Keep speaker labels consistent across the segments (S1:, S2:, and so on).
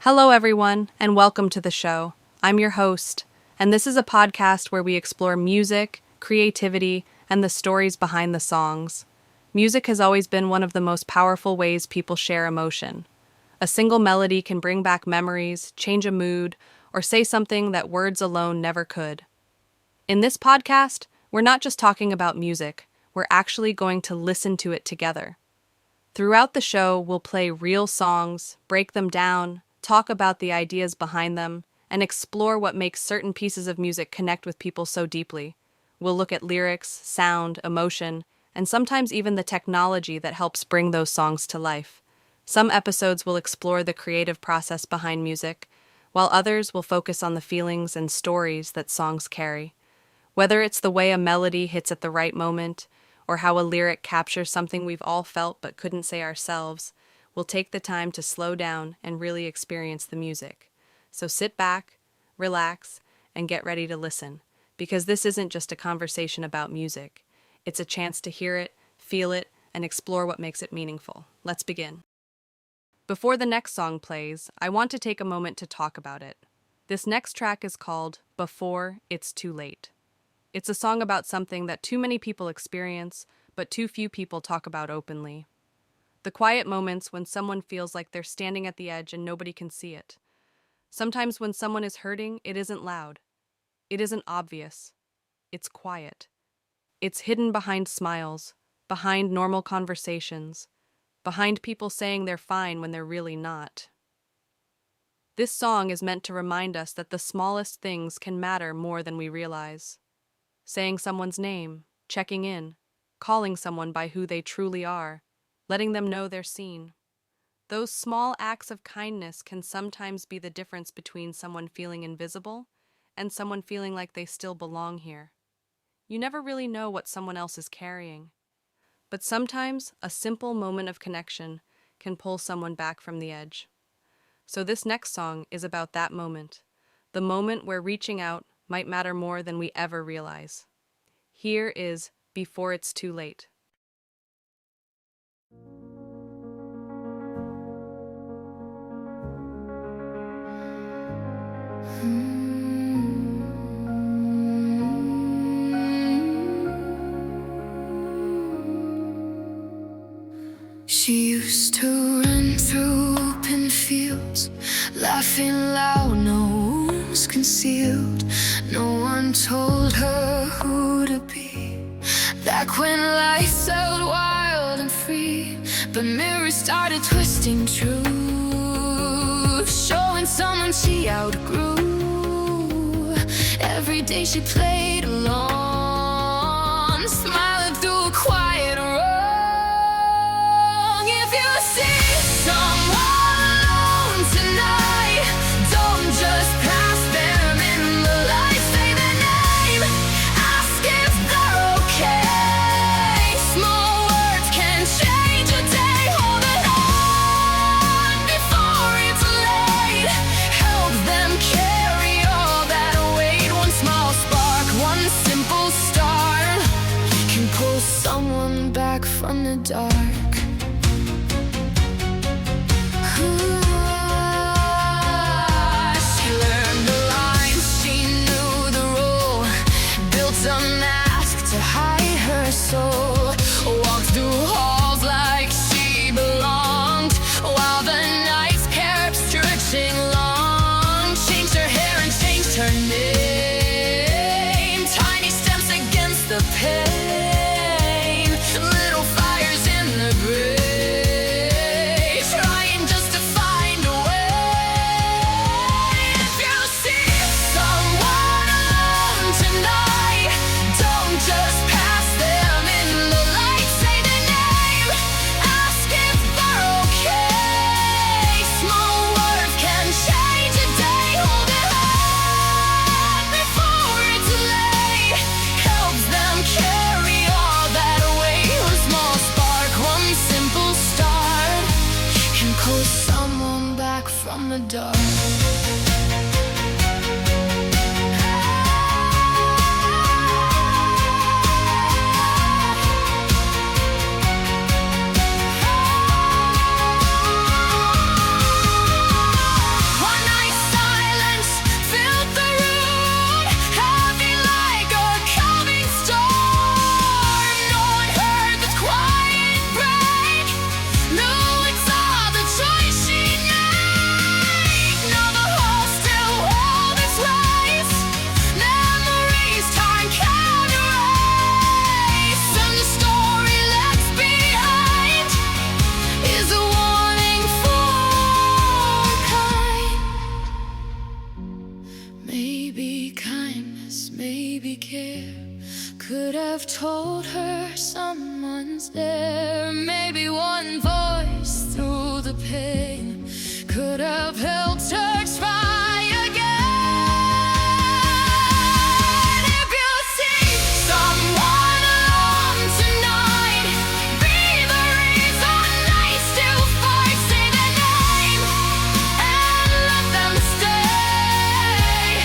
S1: Hello, everyone, and welcome to the show. I'm your host, and this is a podcast where we explore music, creativity, and the stories behind the songs. Music has always been one of the most powerful ways people share emotion. A single melody can bring back memories, change a mood, or say something that words alone never could. In this podcast, we're not just talking about music, we're actually going to listen to it together. Throughout the show, we'll play real songs, break them down, talk about the ideas behind them, and explore what makes certain pieces of music connect with people so deeply. We'll look at lyrics, sound, emotion, and sometimes even the technology that helps bring those songs to life. Some episodes will explore the creative process behind music, while others will focus on the feelings and stories that songs carry. Whether it's the way a melody hits at the right moment, or how a lyric captures something we've all felt but couldn't say ourselves, we'll take the time to slow down and really experience the music. So sit back, relax, and get ready to listen, because this isn't just a conversation about music. It's a chance to hear it, feel it, and explore what makes it meaningful. Let's begin. Before the next song plays, I want to take a moment to talk about it. This next track is called Before It's Too Late. It's a song about something that too many people experience, but too few people talk about openly. The quiet moments when someone feels like they're standing at the edge and nobody can see it. Sometimes when someone is hurting, it isn't loud. It isn't obvious. It's quiet. It's hidden behind smiles, behind normal conversations, behind people saying they're fine when they're really not. This song is meant to remind us that the smallest things can matter more than we realize. Saying someone's name, checking in, calling someone by who they truly are, letting them know they're seen. Those small acts of kindness can sometimes be the difference between someone feeling invisible and someone feeling like they still belong here. You never really know what someone else is carrying, but sometimes a simple moment of connection can pull someone back from the edge. So this next song is about that moment, the moment where reaching out might matter more than we ever realize. Here is Before It's Too Late.
S2: She used to run through open fields, laughing loud, no wounds concealed. No one told her who to be, back when life felt wild and free. But mirrors started twisting truth, showing someone she outgrew. Every day she played along, smiling through a quiet wrong. If you see someone alone tonight, don't just pass them in the light. Say their name, ask if they're okay. Small words can change a day. Hold it on before it's late. Help them carry all that weight. One small spark, one simple start can pull someone back from the dark. She learned the lines, she knew the role, built a mask to hide her soul, walked through halls like she belonged, while the nights kept stretching long. Changed her hair and changed her name, tiny steps against the pain, little fires in the grave, trying just to find a way. If you see someone alone tonight, don't just pass them in the light. Say their name, ask if they're okay. Small words can change a day. Hold it hard before it's late. Helps them carry all that weight. One small spark, one simple start can pull someone back from the dark. have told her someone's there. Maybe one voice through the pain could have helped her try again. If you see someone alone tonight, be the reason they still fight. Say their name and let them stay.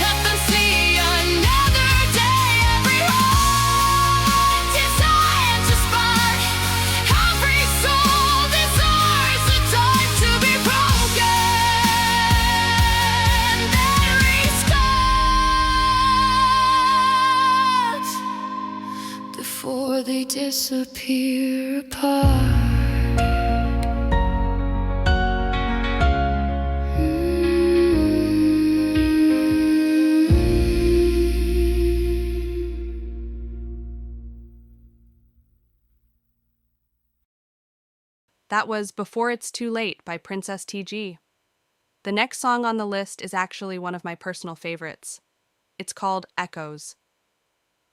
S2: Let them see another day. Every heart desired to spark. Every soul deserves a time to be broken. Then restart before they disappear apart.
S1: That was Before It's Too Late by Princess TG. The next song on the list is actually one of my personal favorites. It's called Echoes.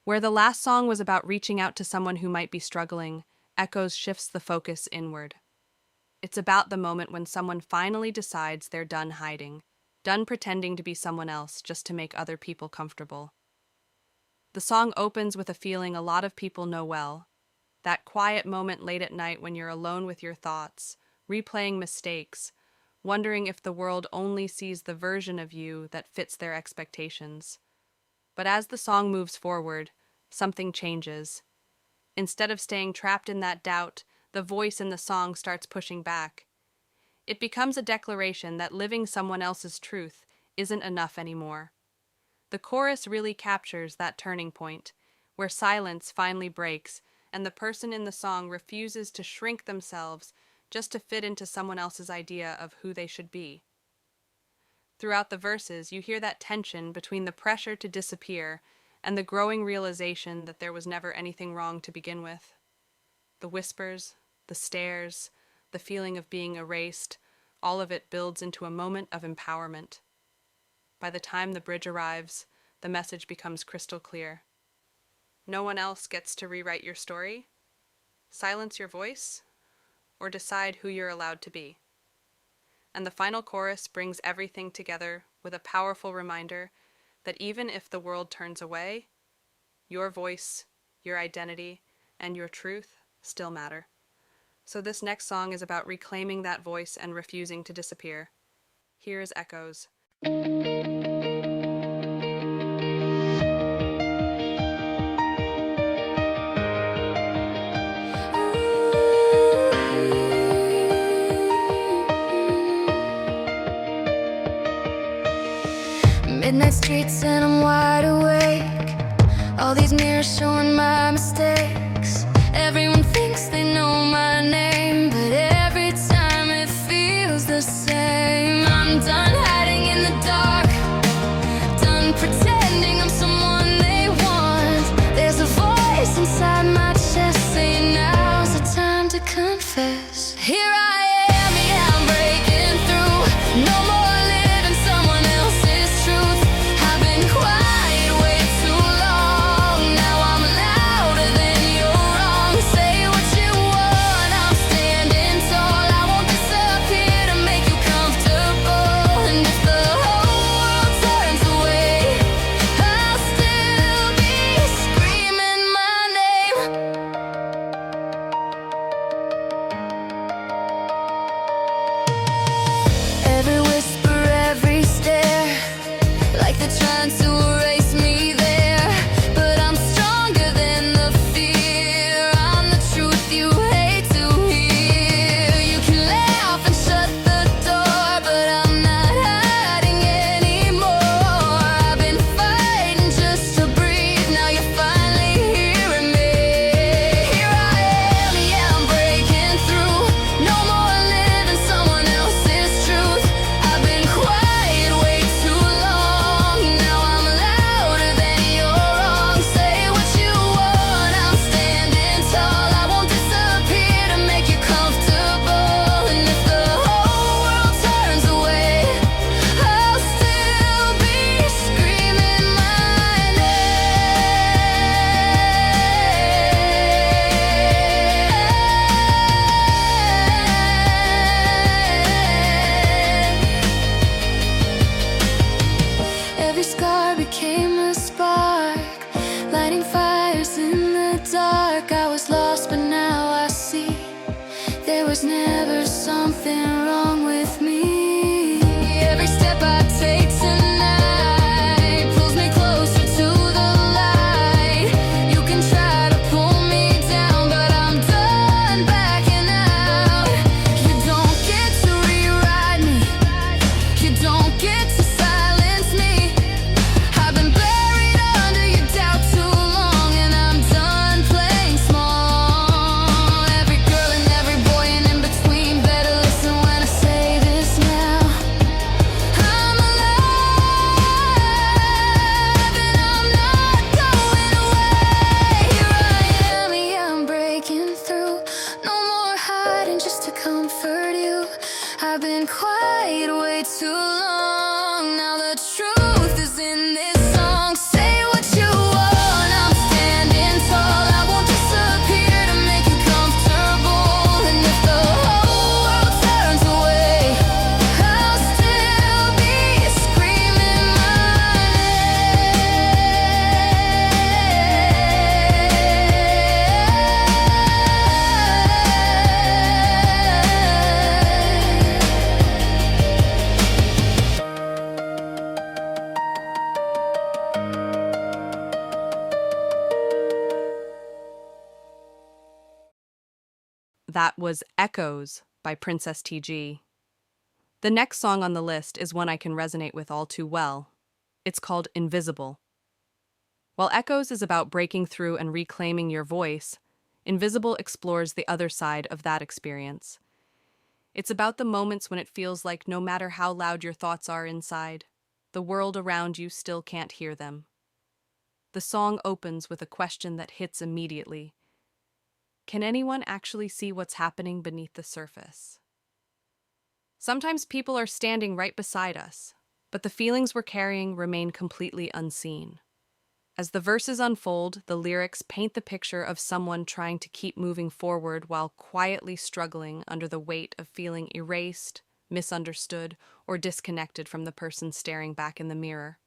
S1: Where the last song was about reaching out to someone who might be struggling, Echoes shifts the focus inward. It's about the moment when someone finally decides they're done hiding, done pretending to be someone else just to make other people comfortable. The song opens with a feeling a lot of people know well. That quiet moment late at night when you're alone with your thoughts, replaying mistakes, wondering if the world only sees the version of you that fits their expectations. But as the song moves forward, something changes. Instead of staying trapped in that doubt, the voice in the song starts pushing back. It becomes a declaration that living someone else's truth isn't enough anymore. The chorus really captures that turning point, where silence finally breaks and the person in the song refuses to shrink themselves just to fit into someone else's idea of who they should be. Throughout the verses, you hear that tension between the pressure to disappear and the growing realization that there was never anything wrong to begin with. The whispers, the stares, the feeling of being erased, all of it builds into a moment of empowerment. By the time the bridge arrives, the message becomes crystal clear. No one else gets to rewrite your story, silence your voice, or decide who you're allowed to be. And the final chorus brings everything together with a powerful reminder that even if the world turns away, your voice, your identity, and your truth still matter. So this next song is about reclaiming that voice and refusing to disappear. Here is Echoes.
S2: Midnight streets and I'm wide awake. All these mirrors showing my mistakes. Everyone thinks they know my name, but every time it feels the same. I'm done hiding in the dark, done pretending I'm someone they want. There's a voice inside my chest saying now's the time to confess. Here I am, yeah, I'm breaking through. No more living someone else's truth. I've been quiet way too long. Now I'm louder than you're wrong. Say what you want, I'm still became a spark, lighting fires in the dark. I was lost, but now I see there was never something wrong with me. Every step I take tonight pulls me closer to the light. You can try to pull me down, but I'm done backing out. You don't get to rewrite me. You don't get to silence me. I've been buried under your doubt too long, and I'm done playing small. Every girl and every boy and in between better listen when I say this now. I'm alive and I'm not going away. Here I am, yeah, I'm breaking through. No more hiding just to comfort you. I've been quiet way too long. Now the truth is in this song. Say what you want, I'm standing tall. I won't disappear to make you comfortable. And if the whole world turns away, I'll still be screaming my
S1: That was Echoes by Princess TG. The next song on the list is one I can resonate with all too well. It's called Invisible. While Echoes is about breaking through and reclaiming your voice, Invisible explores the other side of that experience. It's about the moments when it feels like no matter how loud your thoughts are inside, the world around you still can't hear them. The song opens with a question that hits immediately. Can anyone actually see what's happening beneath the surface? Sometimes people are standing right beside us, but the feelings we're carrying remain completely unseen. As the verses unfold, the lyrics paint the picture of someone trying to keep moving forward while quietly struggling under the weight of feeling erased, misunderstood, or disconnected from the person staring back in the mirror.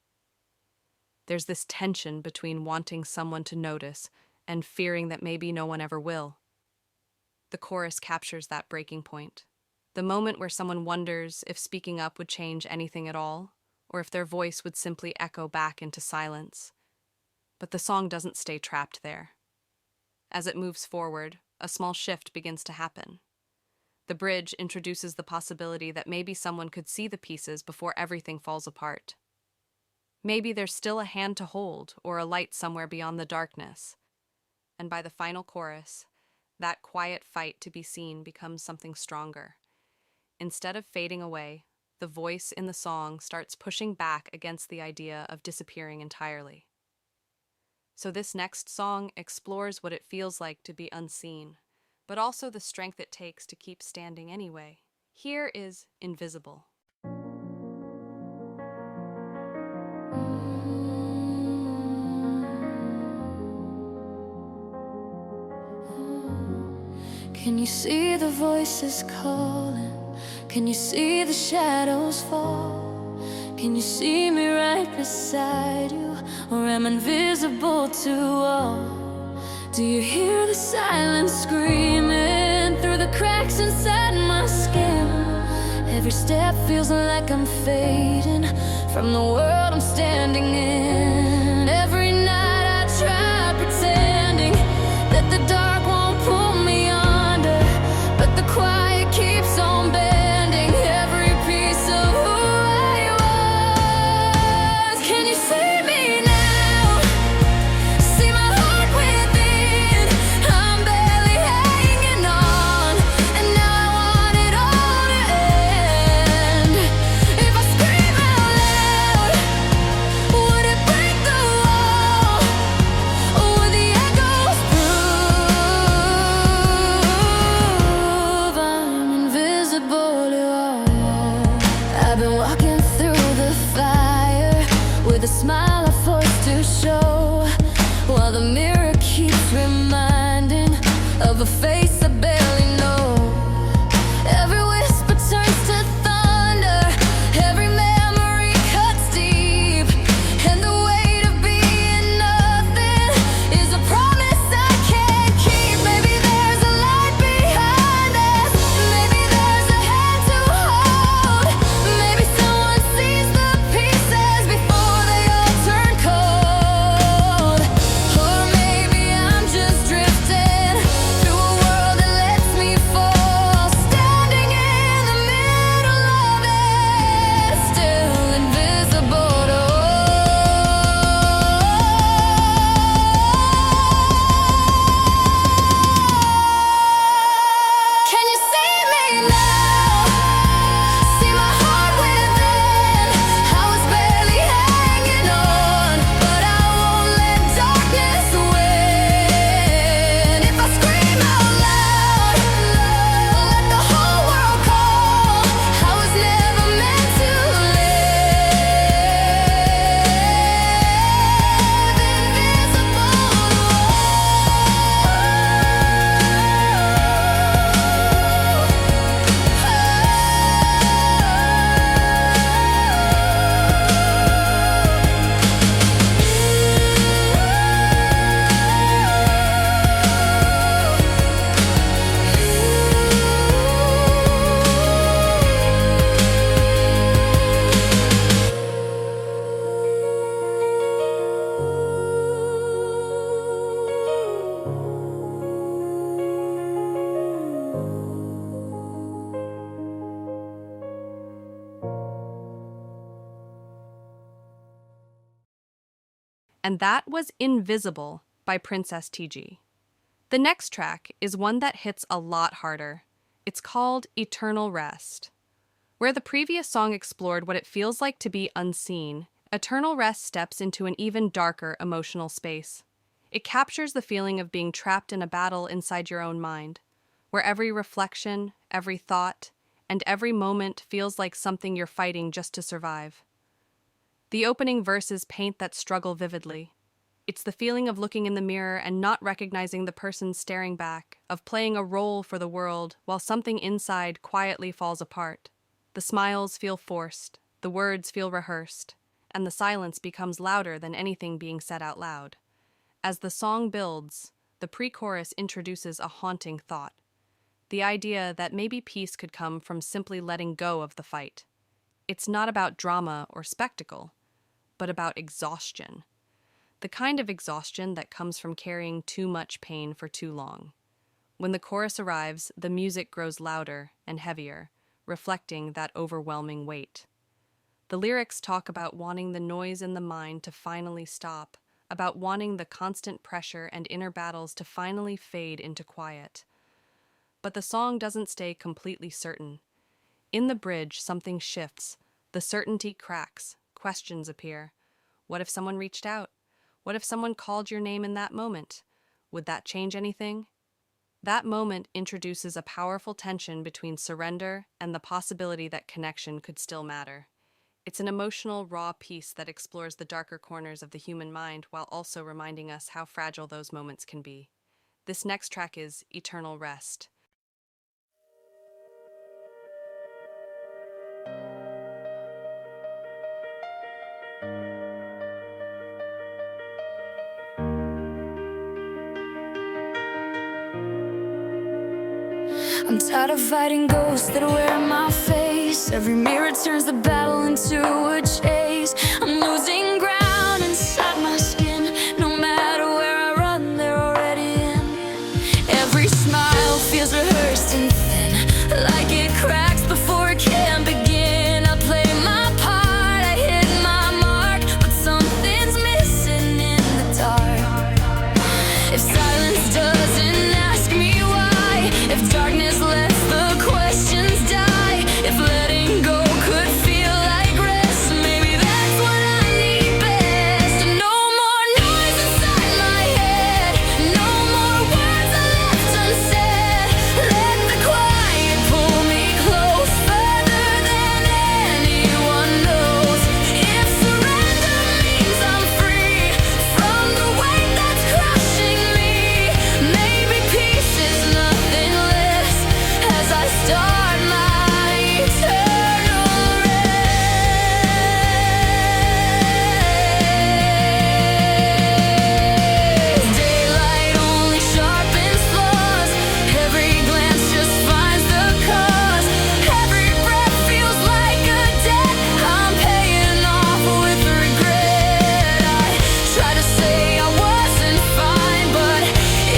S1: There's this tension between wanting someone to notice and fearing that maybe no one ever will. The chorus captures that breaking point, the moment where someone wonders if speaking up would change anything at all, or if their voice would simply echo back into silence. But the song doesn't stay trapped there. As it moves forward, a small shift begins to happen. The bridge introduces the possibility that maybe someone could see the pieces before everything falls apart. Maybe there's still a hand to hold or a light somewhere beyond the darkness. And by the final chorus, that quiet fight to be seen becomes something stronger. Instead of fading away, the voice in the song starts pushing back against the idea of disappearing entirely. So this next song explores what it feels like to be unseen, but also the strength it takes to keep standing anyway. Here is Invisible.
S2: Can you see the voices calling? Can you see the shadows fall? Can you see me right beside you? Or am I invisible to all? Do you hear the silence screaming through the cracks inside my skin? Every step feels like I'm fading from the world I'm standing in. Every night I try pretending that the dark won't pull me under, but the quiet keeps on bending every piece of who I was. Can you see me now? See my heart within. I'm barely hanging on, and now I want it all to end. If I scream out loud, would it break the wall? Or would the echoes prove I'm invisible to all? I've been walking through the fire with a smile I forced to show, while the mirror keeps reminding of a face I barely know. Every whisper turns to thunder, every memory cuts deep, and the way
S1: and that was Invisible by Princess TG. The next track is one that hits a lot harder. It's called Eternal Rest. Where the previous song explored what it feels like to be unseen, Eternal Rest steps into an even darker emotional space. It captures the feeling of being trapped in a battle inside your own mind, where every reflection, every thought, and every moment feels like something you're fighting just to survive. The opening verses paint that struggle vividly. It's the feeling of looking in the mirror and not recognizing the person staring back, of playing a role for the world while something inside quietly falls apart. The smiles feel forced, the words feel rehearsed, and the silence becomes louder than anything being said out loud. As the song builds, the pre-chorus introduces a haunting thought. The idea that maybe peace could come from simply letting go of the fight. It's not about drama or spectacle, but about exhaustion. The kind of exhaustion that comes from carrying too much pain for too long. When the chorus arrives, the music grows louder and heavier, reflecting that overwhelming weight. The lyrics talk about wanting the noise in the mind to finally stop, about wanting the constant pressure and inner battles to finally fade into quiet. But the song doesn't stay completely certain. In the bridge, something shifts. The certainty cracks. Questions appear. What if someone reached out? What if someone called your name in that moment? Would that change anything? That moment introduces a powerful tension between surrender and the possibility that connection could still matter. It's an emotional, raw piece that explores the darker corners of the human mind while also reminding us how fragile those moments can be. This next track is Eternal Rest.
S2: I'm tired of fighting ghosts that wear my face. Every mirror turns the battle into a chase. I'm losing ground inside my skin. No matter where I run, they're already in. Every smile feels rehearsed and thin, like it cracks before it can begin. I play my part, I hit my mark, but something's missing in the dark. If silence doesn't ask me why, if darkness lets the questions die, if letting go could feel like rest, maybe that's what I need best. No more noise inside my head, no more words are left unsaid. Let the quiet pull me close, further than anyone knows. If surrender means I'm free from the weight that's crushing me, maybe peace is nothing less as I start my eternal rest. Daylight only sharpens flaws, every glance just finds the cause. Every breath feels like a debt I'm paying off with regret. I try to say I wasn't fine, but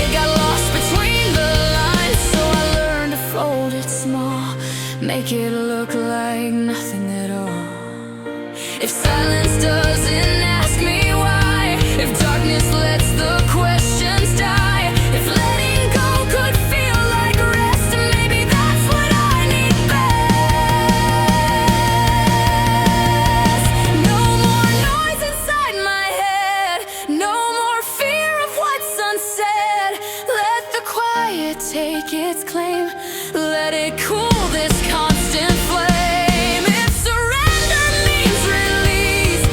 S2: it got lost between the lines. So I learned to fold it small, make it look like nothing at all. If silence doesn't ask me why, if darkness lets the questions die, if letting go could feel like rest, maybe that's what I need best. No more noise inside my head, no more fear of what's unsaid. Let the quiet take its claim, let it cool this constant flame. If surrender means release,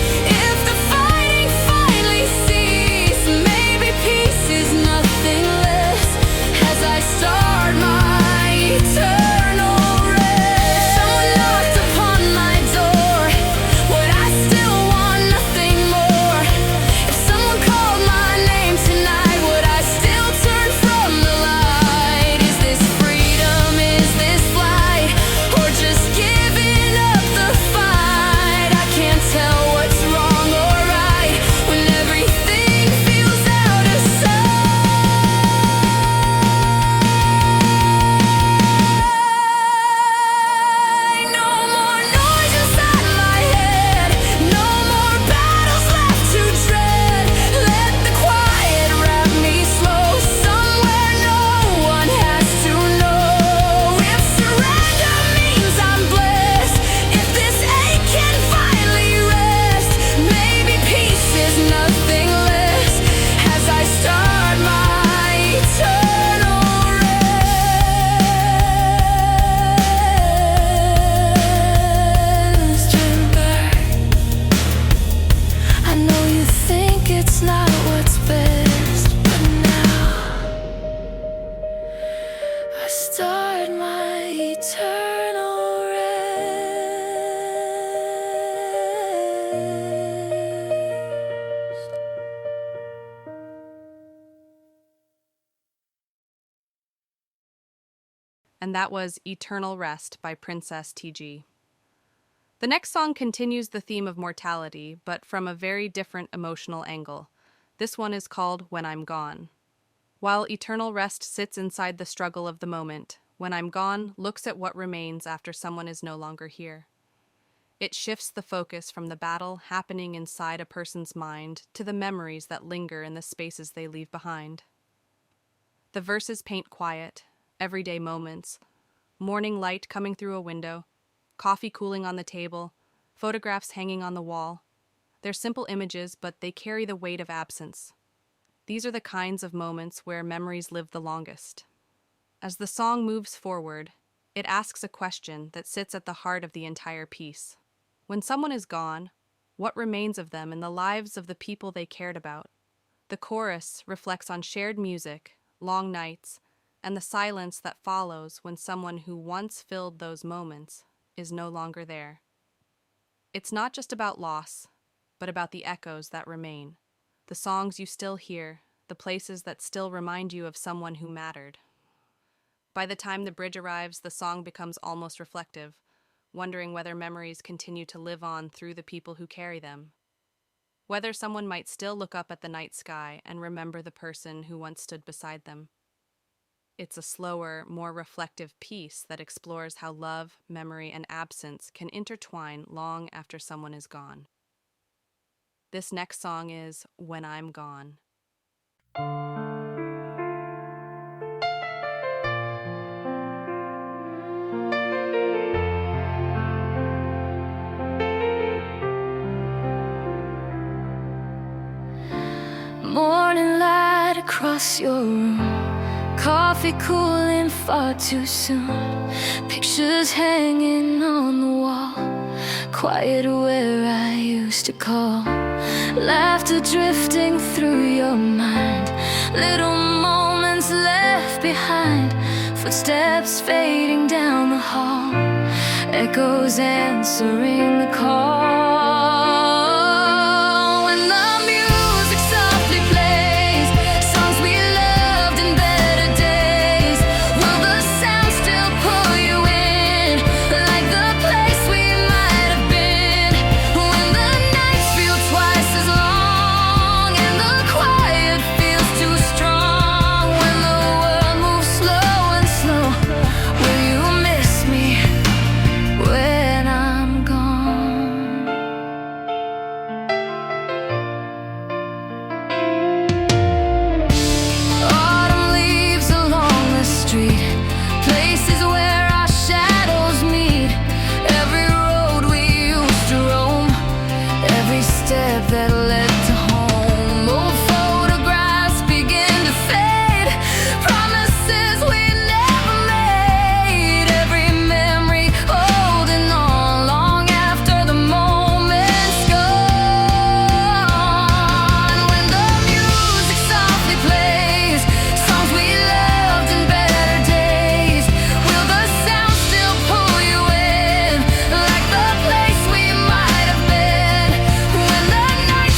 S1: and that was Eternal Rest by Princess TG. The next song continues the theme of mortality, but from a very different emotional angle. This one is called When I'm Gone. While Eternal Rest sits inside the struggle of the moment, When I'm Gone looks at what remains after someone is no longer here. It shifts the focus from the battle happening inside a person's mind to the memories that linger in the spaces they leave behind. The verses paint quiet, everyday moments, morning light coming through a window, coffee cooling on the table, photographs hanging on the wall. They're simple images, but they carry the weight of absence. These are the kinds of moments where memories live the longest. As the song moves forward, it asks a question that sits at the heart of the entire piece. When someone is gone, what remains of them in the lives of the people they cared about? The chorus reflects on shared music, long nights, and the silence that follows when someone who once filled those moments is no longer there. It's not just about loss, but about the echoes that remain, the songs you still hear, the places that still remind you of someone who mattered. By the time the bridge arrives, the song becomes almost reflective, wondering whether memories continue to live on through the people who carry them. Whether someone might still look up at the night sky and remember the person who once stood beside them. It's a slower, more reflective piece that explores how love, memory, and absence can intertwine long after someone is gone. This next song is When I'm Gone.
S2: Morning light across your room, coffee cooling far too soon, pictures hanging on the wall, quiet where I used to call, laughter drifting through your mind, little moments left behind, footsteps fading down the hall, echoes answering the call. When the music softly plays, songs we loved in better days, will the sound still pull you in, like the place we might have been? When the nights feel twice as long and the quiet feels too strong, when the world moves slow and slow, will you miss me when I'm gone? Autumn leaves along the street, places where our shadows meet, every road we used to roam, every step that led to home. Old photographs begin to fade, promises we never made, every memory holding on long after the moment's gone. When the music softly plays, songs we loved in better days, will the sound still pull you in, like the place we might have been? When the nights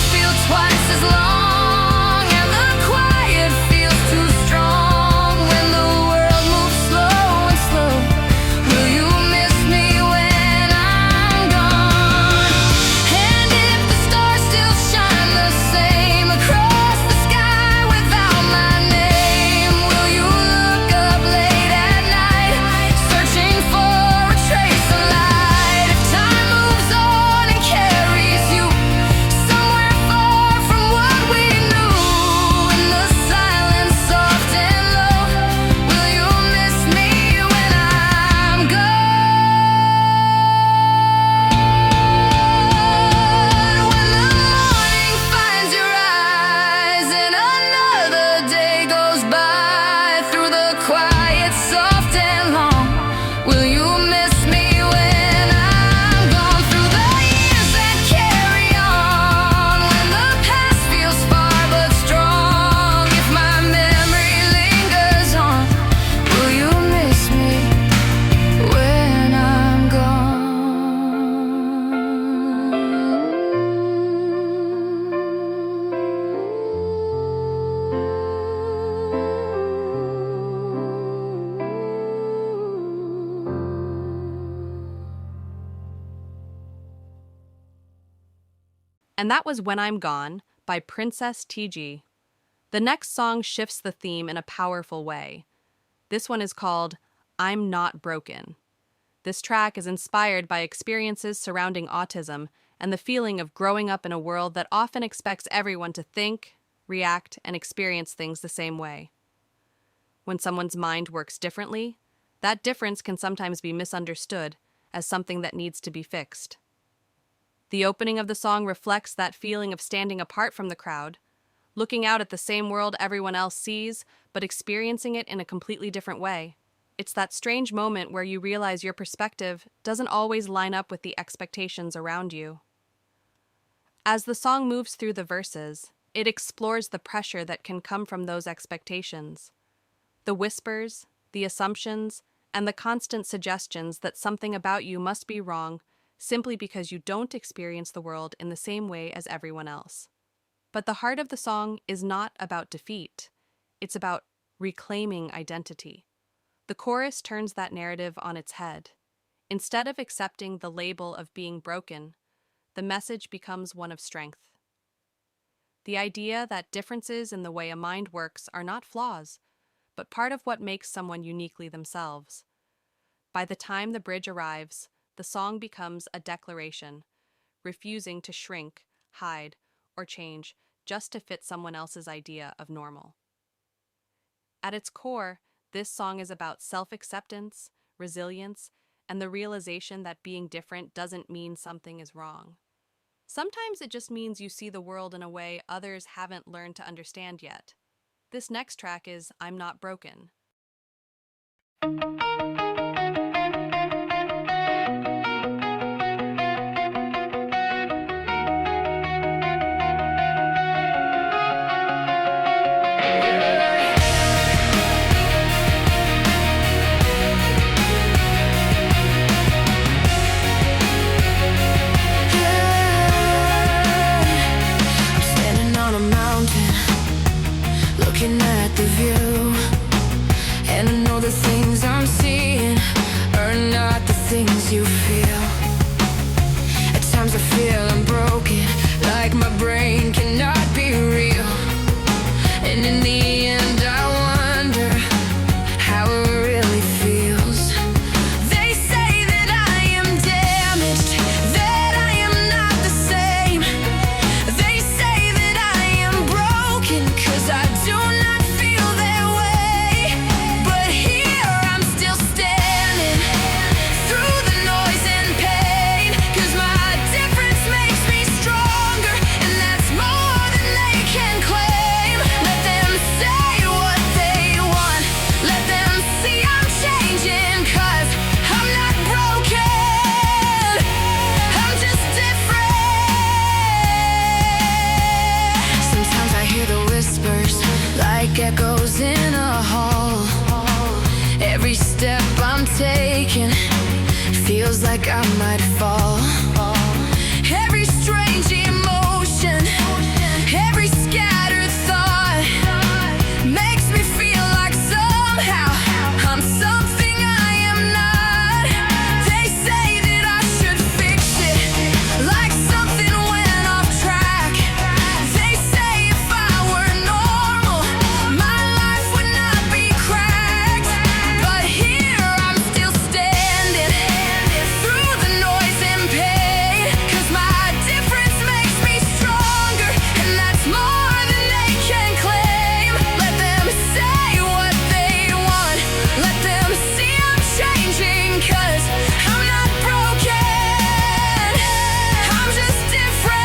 S1: And that was When I'm Gone by Princess TG. The next song shifts the theme in a powerful way. This one is called I'm Not Broken. This track is inspired by experiences surrounding autism and the feeling of growing up in a world that often expects everyone to think, react, and experience things the same way. When someone's mind works differently, that difference can sometimes be misunderstood as something that needs to be fixed. The opening of the song reflects that feeling of standing apart from the crowd, looking out at the same world everyone else sees, but experiencing it in a completely different way. It's that strange moment where you realize your perspective doesn't always line up with the expectations around you. As the song moves through the verses, it explores the pressure that can come from those expectations. The whispers, the assumptions, and the constant suggestions that something about you must be wrong simply because you don't experience the world in the same way as everyone else. But the heart of the song is not about defeat. It's about reclaiming identity. The chorus turns that narrative on its head. Instead of accepting the label of being broken, the message becomes one of strength. The idea that differences in the way a mind works are not flaws, but part of what makes someone uniquely themselves. By the time the bridge arrives, the song becomes a declaration, refusing to shrink, hide, or change just to fit someone else's idea of normal. At its core, this song is about self-acceptance, resilience, and the realization that being different doesn't mean something is wrong. Sometimes it just means you see the world in a way others haven't learned to understand yet. This next track is I'm Not Broken.
S2: Looking at the view, and I know the things I'm seeing are not the things you feel. At times I feel I'm broken, like my brain cannot be real. And in the end I wonder how it really feels. They say that I am damaged, that I am not the same. They say that I am broken, 'cause I do not feel that way. But here I'm still standing through the noise and pain, 'cause my difference makes me stronger, and that's more than they can claim. Let them say what they want, let them see I'm changing, 'cause I'm not broken, I'm just different. Sometimes I hear the whispers like echoes in a hall. Every step I'm taking feels like I might fall. Every strange emotion, every scattered thought makes me feel like somehow I'm something I am not. They say that I should fix it, like something went off track. They say if I were normal, my life would not be cracked. But here I'm still standing through the noise and pain, 'cause my difference makes me stronger, and that's more than they can claim. Let them say what they want, let them see I'm changing, 'cause I'm not broken, I'm just different.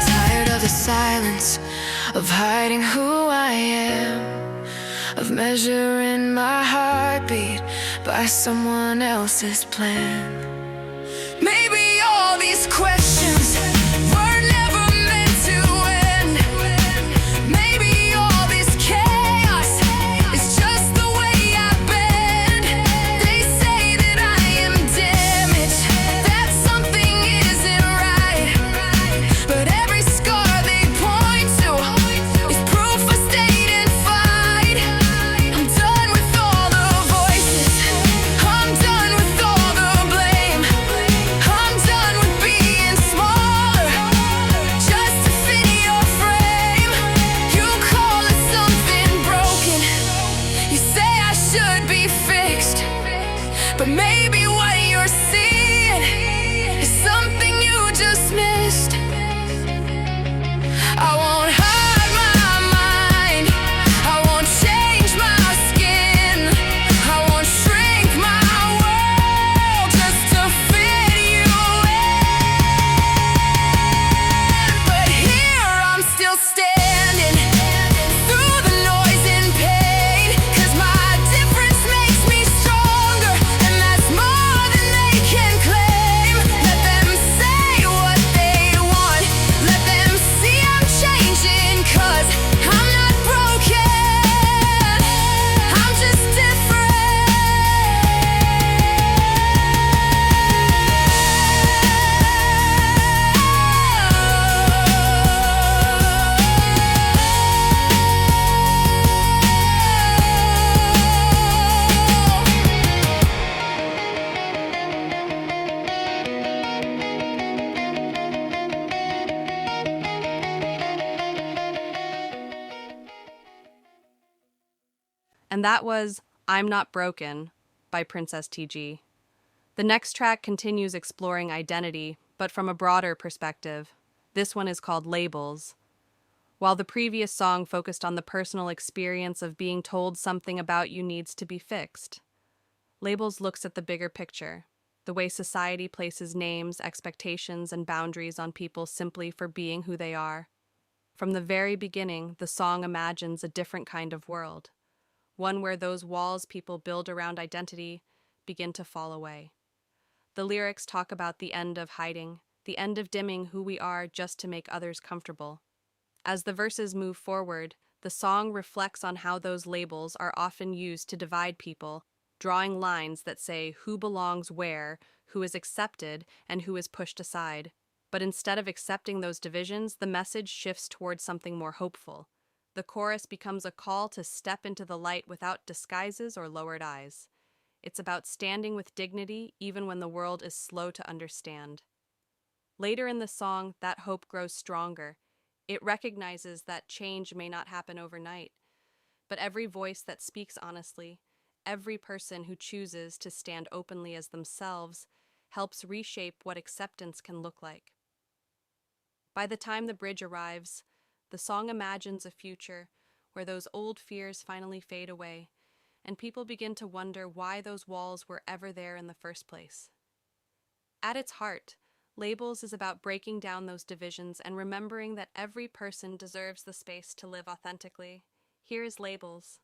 S2: Tired of the silence, of hiding who I am, of measuring my heartbeat by someone else's plan. Maybe all these questions were never meant to end. Maybe all this chaos is just the way I've been. They say that I am damaged, that something isn't right. But every
S1: And that was I'm Not Broken by Princess TG. The next track continues exploring identity, but from a broader perspective. This one is called Labels. While the previous song focused on the personal experience of being told something about you needs to be fixed, Labels looks at the bigger picture, the way society places names, expectations, and boundaries on people simply for being who they are. From the very beginning, the song imagines a different kind of world, one where those walls people build around identity begin to fall away. The lyrics talk about the end of hiding, the end of dimming who we are just to make others comfortable. As the verses move forward, the song reflects on how those labels are often used to divide people, drawing lines that say who belongs where, who is accepted, and who is pushed aside. But instead of accepting those divisions, the message shifts towards something more hopeful. The chorus becomes a call to step into the light without disguises or lowered eyes. It's about standing with dignity even when the world is slow to understand. Later in the song, that hope grows stronger. It recognizes that change may not happen overnight, but every voice that speaks honestly, every person who chooses to stand openly as themselves, helps reshape what acceptance can look like. By the time the bridge arrives, the song imagines a future where those old fears finally fade away, and people begin to wonder why those walls were ever there in the first place. At its heart, Labels is about breaking down those divisions and remembering that every person deserves the space to live authentically. Here is Labels.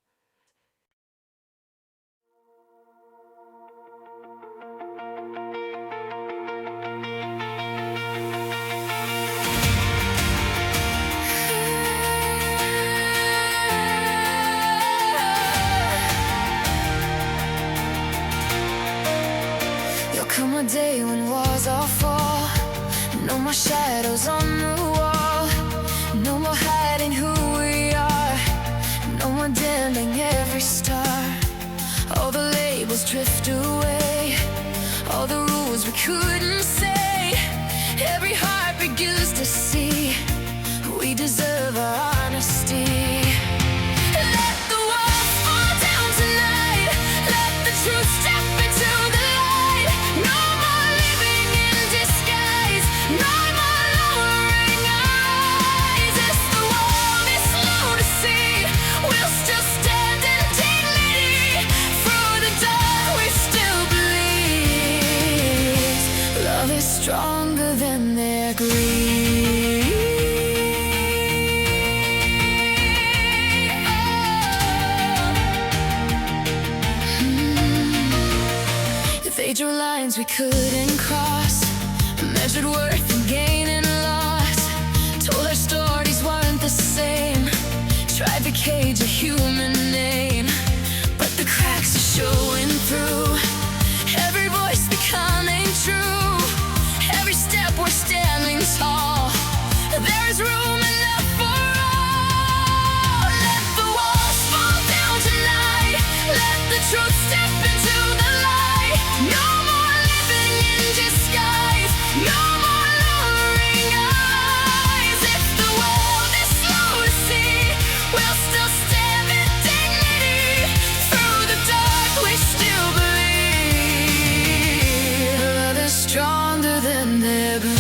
S2: There'll come a day when walls all fall. No more shadows on the wall. No more hiding who we are. No more dimming every star. All the labels drift away. All the rules we couldn't say. Every heart begins to see we deserve our honesty. Let the walls fall down tonight. Let the truth step into the light. No more living in disguise. No more lowering eyes. As the world is slow to see, we'll still stand in dignity. Through the dark we still believe love is stronger than their greed. They drew lines we couldn't cross, measured worth and gain and loss, told our stories weren't the same, tried to cage a human name, but the cracks are showing through. Every voice becoming true. Every step we're standing tall. There is room enough for all. Let the walls fall down tonight. Let the truth step into the light. No more living in disguise. No more lowering eyes. If the world is slow to see, we'll still stand with dignity. Through the dark we still believe love is stronger than their greed.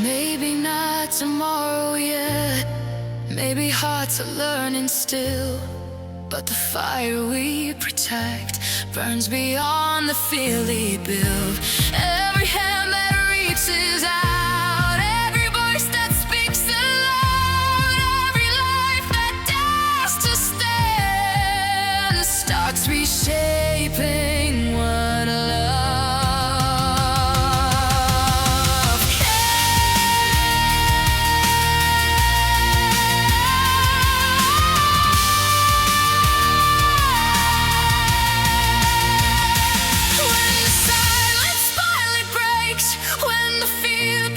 S2: Maybe not tomorrow yet. Maybe hearts are learning still. But the fire we protect burns beyond the fear they build. Every hand that reaches out, every voice that speaks aloud, every life that dares to stand starts reshaping what love can. When the silence finally breaks, when the fear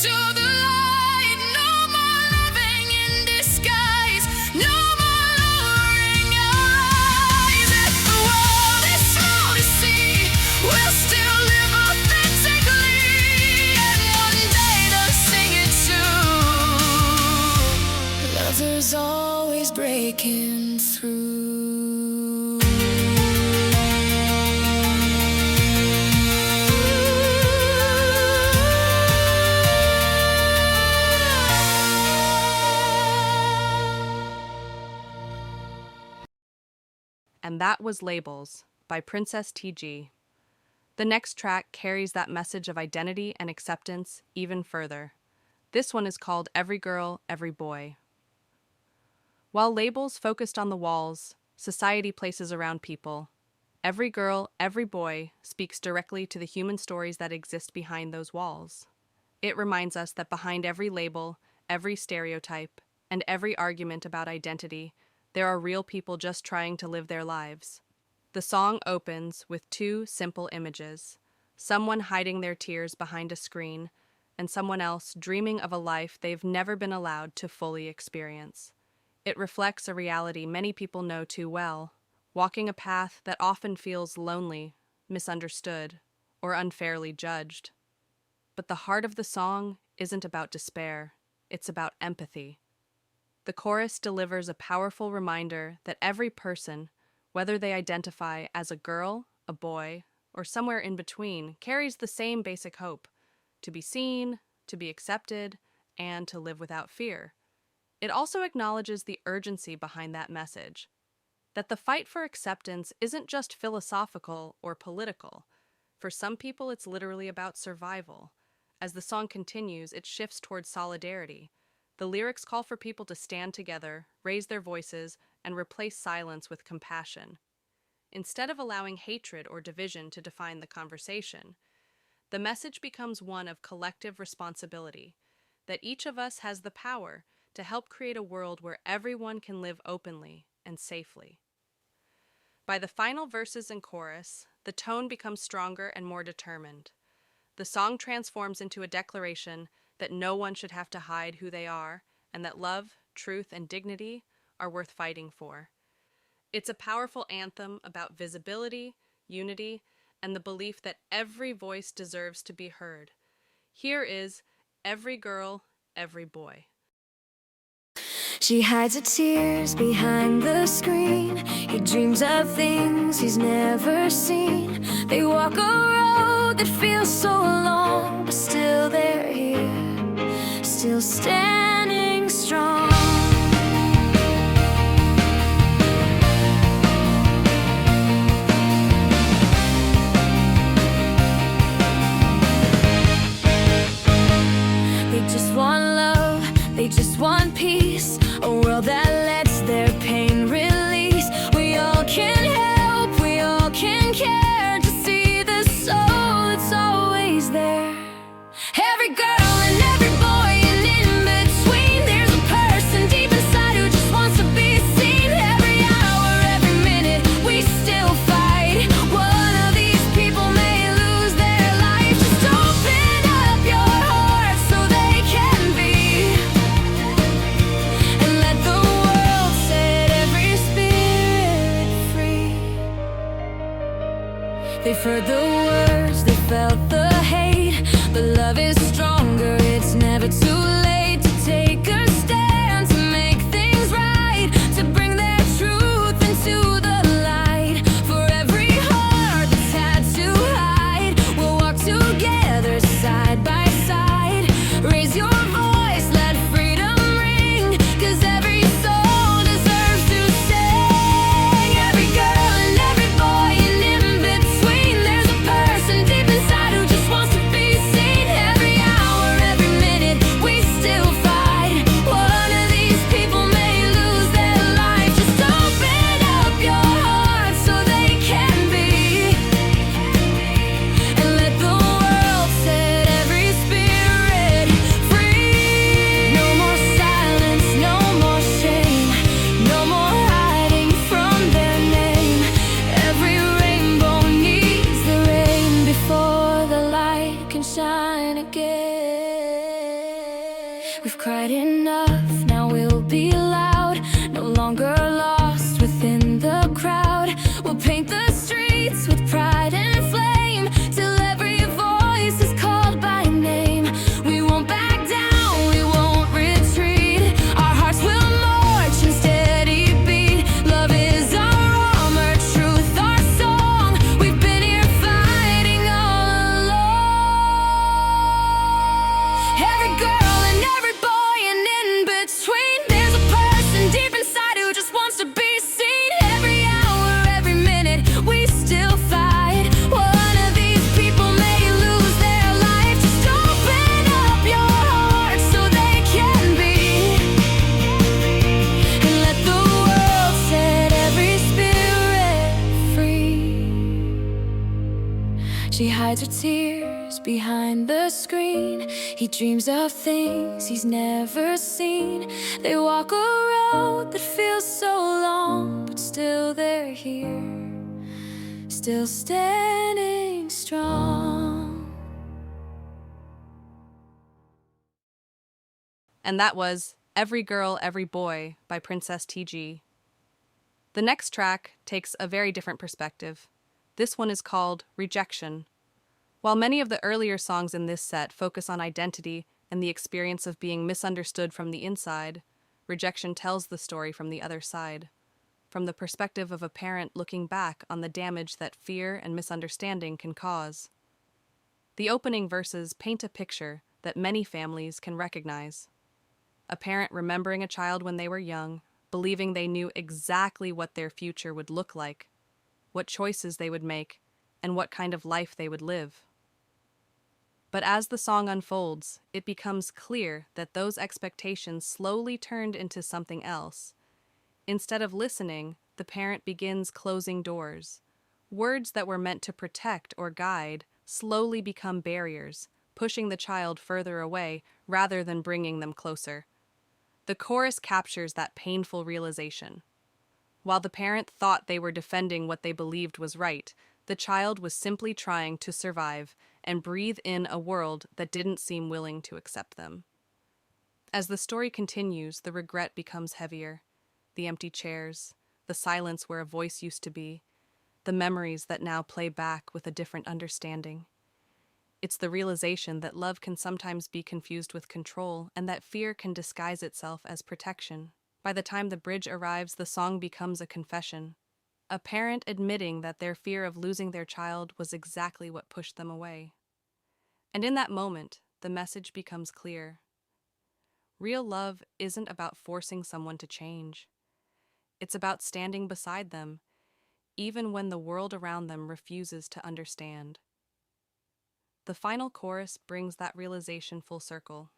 S2: to the light. No more living in disguise. No more lowering eyes. If the world is small to see, we'll still live authentically. And one day they'll sing it too. Lovers always breaking through.
S1: And that was Labels by Princess TG. The next track carries that message of identity and acceptance even further. This one is called Every Girl, Every Boy. While Labels focused on the walls society places around people, Every Girl, Every Boy speaks directly to the human stories that exist behind those walls. It reminds us that behind every label, every stereotype, and every argument about identity, there are real people just trying to live their lives. The song opens with two simple images: someone hiding their tears behind a screen, and someone else dreaming of a life they've never been allowed to fully experience. It reflects a reality many people know too well, walking a path that often feels lonely, misunderstood, or unfairly judged. But the heart of the song isn't about despair, it's about empathy. The chorus delivers a powerful reminder that every person, whether they identify as a girl, a boy, or somewhere in between, carries the same basic hope: to be seen, to be accepted, and to live without fear. It also acknowledges the urgency behind that message, that the fight for acceptance isn't just philosophical or political. For some people, it's literally about survival. As the song continues, it shifts towards solidarity. The lyrics call for people to stand together, raise their voices, and replace silence with compassion. Instead of allowing hatred or division to define the conversation, the message becomes one of collective responsibility, that each of us has the power to help create a world where everyone can live openly and safely. By the final verses and chorus, the tone becomes stronger and more determined. The song transforms into a declaration that no one should have to hide who they are, and that love, truth, and dignity are worth fighting for. It's a powerful anthem about visibility, unity, and the belief that every voice deserves to be heard. Here is Every Girl, Every Boy.
S2: She hides her tears behind the screen. He dreams of things he's never seen. They walk a road that feels so long, but still they're here, still standing strong. They just want love, they just want peace, a world that lets their pain release. We all can help, we all can care, to see the soul that's always there. Every girl and every boy, and in between, there's a person deep inside who just wants to be seen. Every hour, every minute, we still fight. One of these people may lose their life. Just open up your heart so they can be. We've cried enough, now we'll be loud. No longer lost within the crowd. We'll paint the streets with pride and flame, till every voice is called by name. We won't back down, we won't retreat. Our hearts will march in steady beat. Love is our armor, truth our song. We've been here fighting all along. Every girl and every boy and in between, there's a person deep inside who just wants to be seen. Every hour, every minute, we still fight. One of these people may lose their life. Just open up your heart so they can be, and let the world set every spirit free. She hides her tears behind the screen. He dreams of things he's never seen. They walk a road that feels so long, but still they're here, still standing strong.
S1: And that was Every Girl, Every Boy by Princess TG. The next track takes a very different perspective. This one is called Rejection. While many of the earlier songs in this set focus on identity and the experience of being misunderstood from the inside, Rejection tells the story from the other side, from the perspective of a parent looking back on the damage that fear and misunderstanding can cause. The opening verses paint a picture that many families can recognize. A parent remembering a child when they were young, believing they knew exactly what their future would look like, what choices they would make, and what kind of life they would live. But as the song unfolds, it becomes clear that those expectations slowly turned into something else. Instead of listening, the parent begins closing doors. Words that were meant to protect or guide slowly become barriers, pushing the child further away rather than bringing them closer. The chorus captures that painful realization. While the parent thought they were defending what they believed was right, the child was simply trying to survive and breathe in a world that didn't seem willing to accept them. As the story continues, the regret becomes heavier. The empty chairs, the silence where a voice used to be, the memories that now play back with a different understanding. It's the realization that love can sometimes be confused with control and that fear can disguise itself as protection. By the time the bridge arrives, the song becomes a confession. A parent admitting that their fear of losing their child was exactly what pushed them away. And in that moment, the message becomes clear. Real love isn't about forcing someone to change. It's about standing beside them, even when the world around them refuses to understand. The final chorus brings that realization full circle.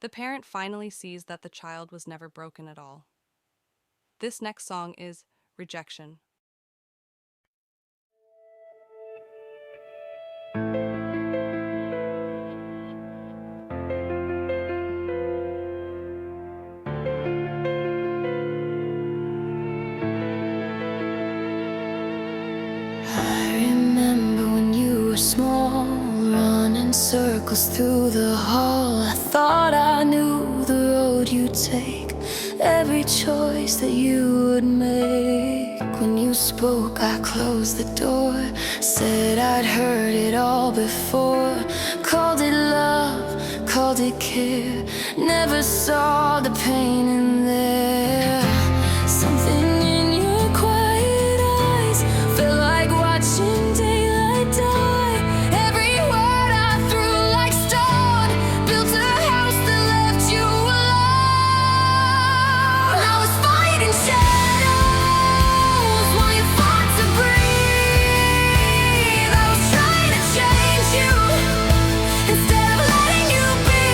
S1: The parent finally sees that the child was never broken at all. This next song is Rejection.
S2: I remember when you were small, running circles through the hall. I thought I knew the road you'd take, every choice that you would make. When you spoke, I closed the door, said I'd heard it all before. Called it love, called it care, never saw the pain in there. Something in your quiet eyes felt like watching daylight die. Every word I threw like stone built a house that left you alone. I was fighting shadows while you fought to breathe. I was trying to change you instead of letting you be.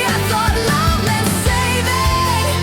S2: I thought love meant saving,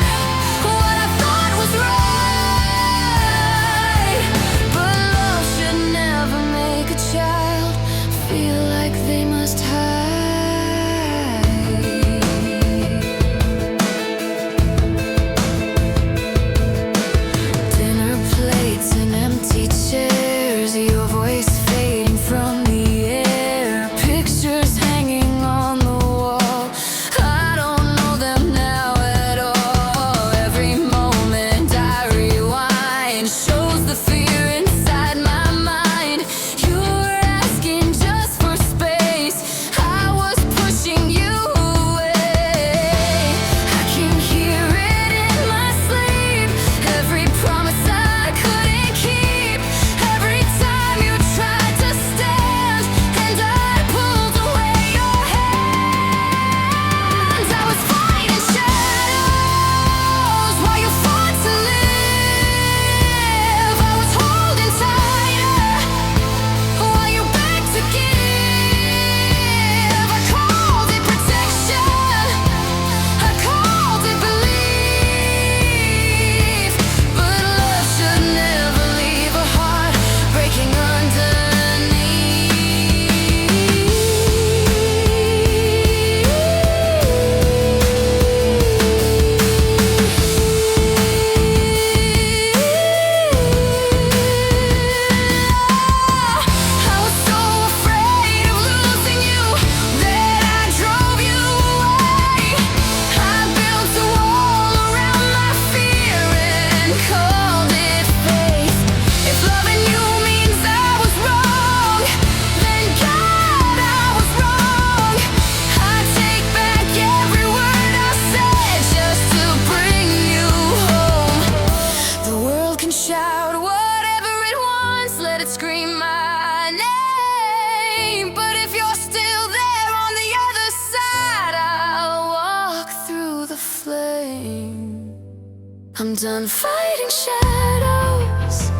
S2: done fighting shadows.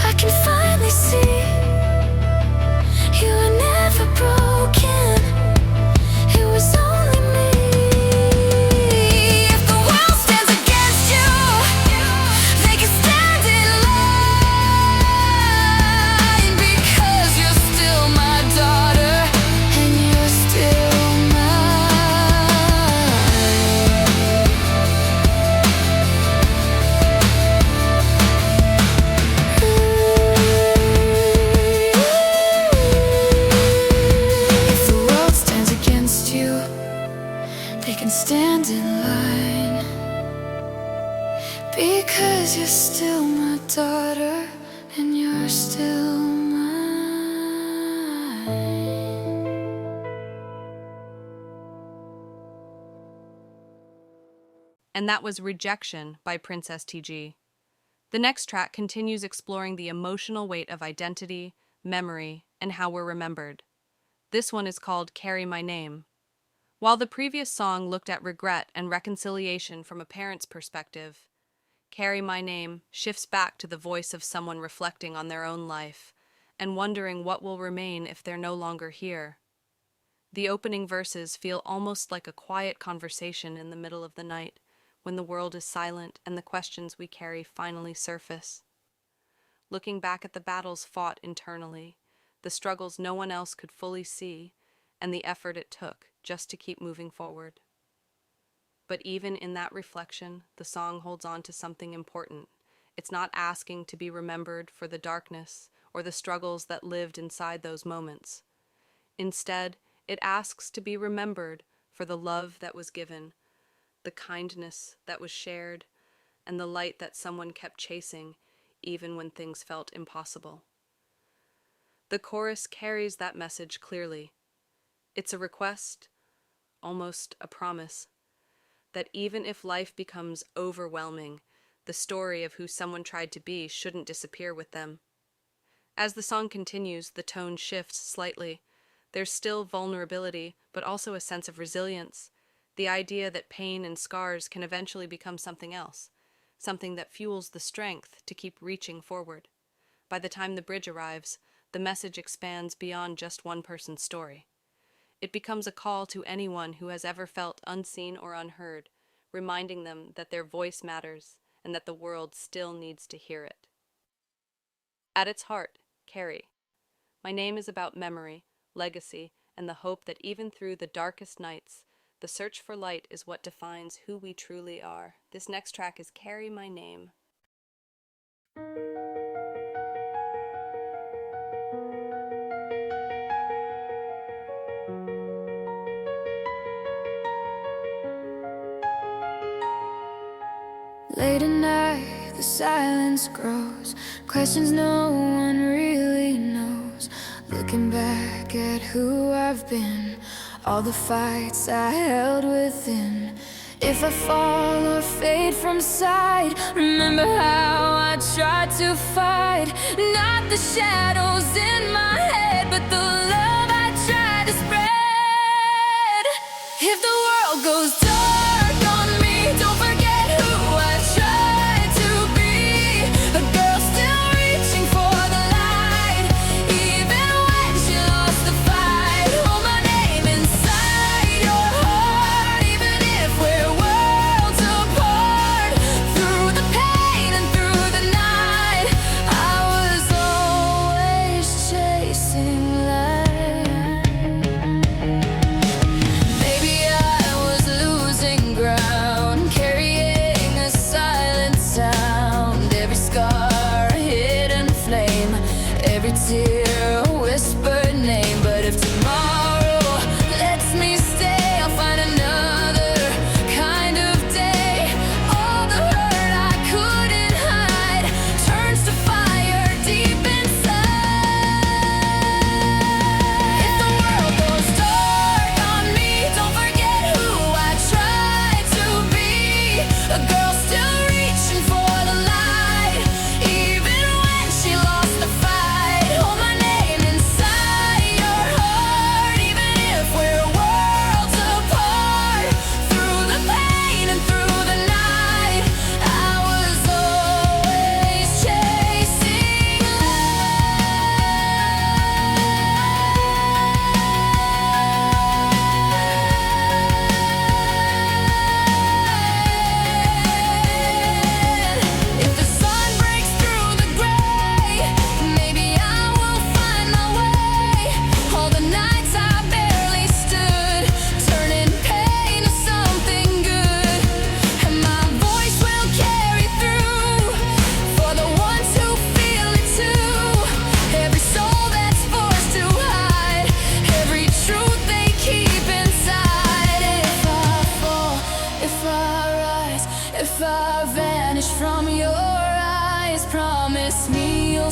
S2: I can finally see you were never broken. It was only me. If the world stands against you, they can stand in line, because you're still my daughter and you're still mine. If the world stands against you, they can stand in line, because you're still my daughter and you're still mine.
S1: And that was Rejection by Princess TG. The next track continues exploring the emotional weight of identity, memory, and how we're remembered. This one is called Carry My Name. While the previous song looked at regret and reconciliation from a parent's perspective, Carry My Name shifts back to the voice of someone reflecting on their own life and wondering what will remain if they're no longer here. The opening verses feel almost like a quiet conversation in the middle of the night, when the world is silent and the questions we carry finally surface. Looking back at the battles fought internally, the struggles no one else could fully see, and the effort it took just to keep moving forward. But even in that reflection, the song holds on to something important. It's not asking to be remembered for the darkness or the struggles that lived inside those moments. Instead, it asks to be remembered for the love that was given, the kindness that was shared, and the light that someone kept chasing even when things felt impossible. The chorus carries that message clearly. It's a request, almost a promise, that even if life becomes overwhelming, the story of who someone tried to be shouldn't disappear with them. As the song continues, the tone shifts slightly. There's still vulnerability, but also a sense of resilience. The idea that pain and scars can eventually become something else, something that fuels the strength to keep reaching forward. By the time the bridge arrives, the message expands beyond just one person's story. It becomes a call to anyone who has ever felt unseen or unheard, reminding them that their voice matters and that the world still needs to hear it. At its heart, Carrie. My Name is about memory, legacy, and the hope that even through the darkest nights, the search for light is what defines who we truly are. This next track is Carry My Name.
S2: Late at night, the silence grows, questions no one really knows. Looking back at who I've been, all the fights I held within. If I fall or fade from sight, remember how I tried to fight. Not the shadows in my head, but the love I tried to spread. If the world goes dark on me, don't forget who I tried to be. A girl still reaching for the light, even when she lost the fight. Hold my name inside your heart, even if we're worlds apart. Through the pain and through the night, I was always chasing light. Maybe I was losing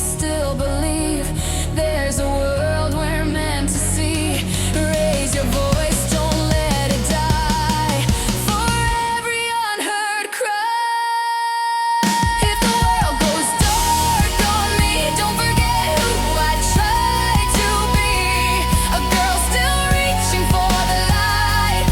S2: people still believe there's a world we're meant to see. Raise your voice, don't let it die. For every unheard cry. If the world goes dark on me, don't forget who I tried to be. A girl still reaching for the light,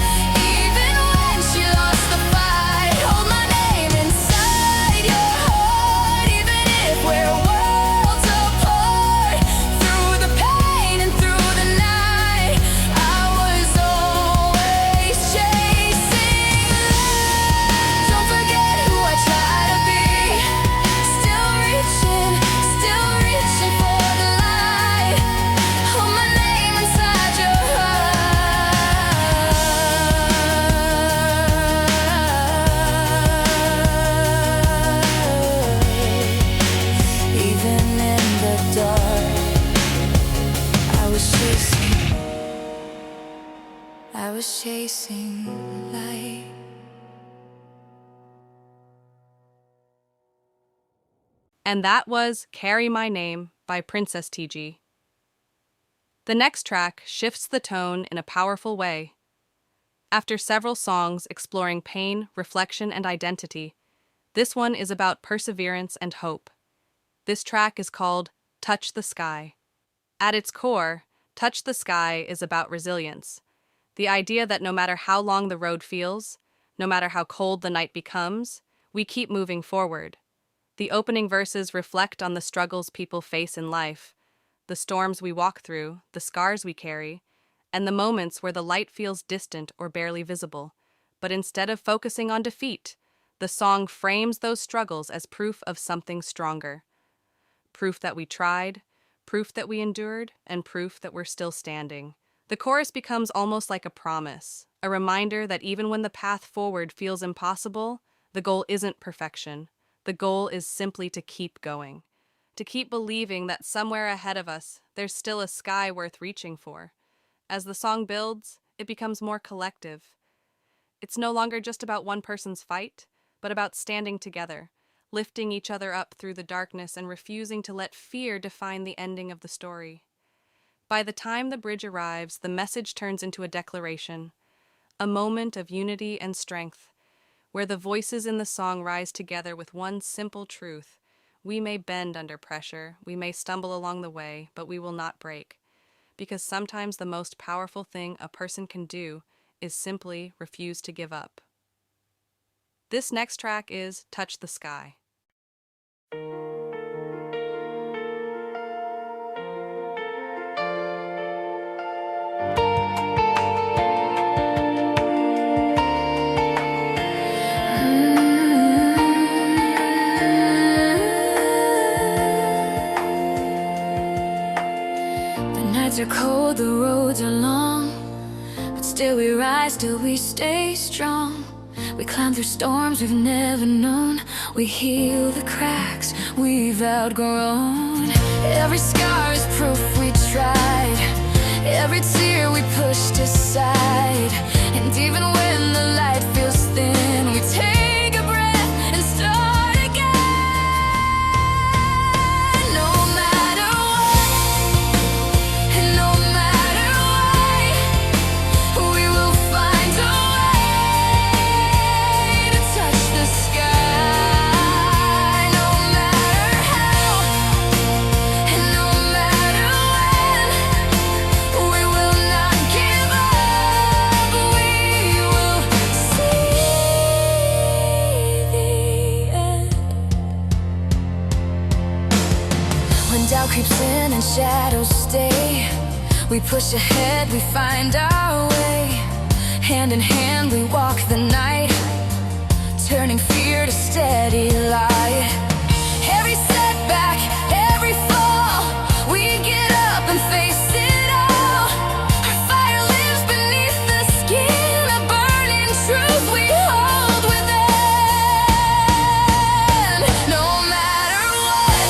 S2: even when she lost the fight. Hold my name inside your heart, even if we're worlds apart. Through the pain and through the night, I was always chasing light. Don't forget who I try to be. Still reaching for the light. Hold my name inside your heart. Even in the dark, I was chasing light.
S1: And that was Carry My Name by Princess TG. The next track shifts the tone in a powerful way. After several songs exploring pain, reflection, and identity, this one is about perseverance and hope. This track is called Touch the Sky. At its core, Touch the Sky is about resilience. The idea that no matter how long the road feels, no matter how cold the night becomes, we keep moving forward. The opening verses reflect on the struggles people face in life, the storms we walk through, the scars we carry, and the moments where the light feels distant or barely visible. But instead of focusing on defeat, the song frames those struggles as proof of something stronger. Proof that we tried, proof that we endured, and proof that we're still standing. The chorus becomes almost like a promise, a reminder that even when the path forward feels impossible, the goal isn't perfection. The goal is simply to keep going, to keep believing that somewhere ahead of us, there's still a sky worth reaching for. As the song builds, it becomes more collective. It's no longer just about one person's fight, but about standing together, lifting each other up through the darkness and refusing to let fear define the ending of the story. By the time the bridge arrives, the message turns into a declaration, a moment of unity and strength, where the voices in the song rise together with one simple truth. We may bend under pressure, we may stumble along the way, but we will not break. Because sometimes the most powerful thing a person can do is simply refuse to give up. This next track is Touch the Sky.
S2: The nights are cold, the roads are long, but still we rise, still we stay strong. We climb through storms we've never known. We heal the cracks we've outgrown. Every scar is proof we tried. Every tear we pushed aside. And even when the light feels thin, we take a breath and start again. No matter what, and no matter why, we will find a way to touch the sky. No matter how, and no matter when, we will not give up. We will see the end. When doubt creeps in and shadows stay, we push ahead, we find our way. Hand in hand we walk the night, turning fear to steady light. Every setback, every fall, we get up and face it all. Our fire lives beneath the skin, a burning truth we hold within. No matter what,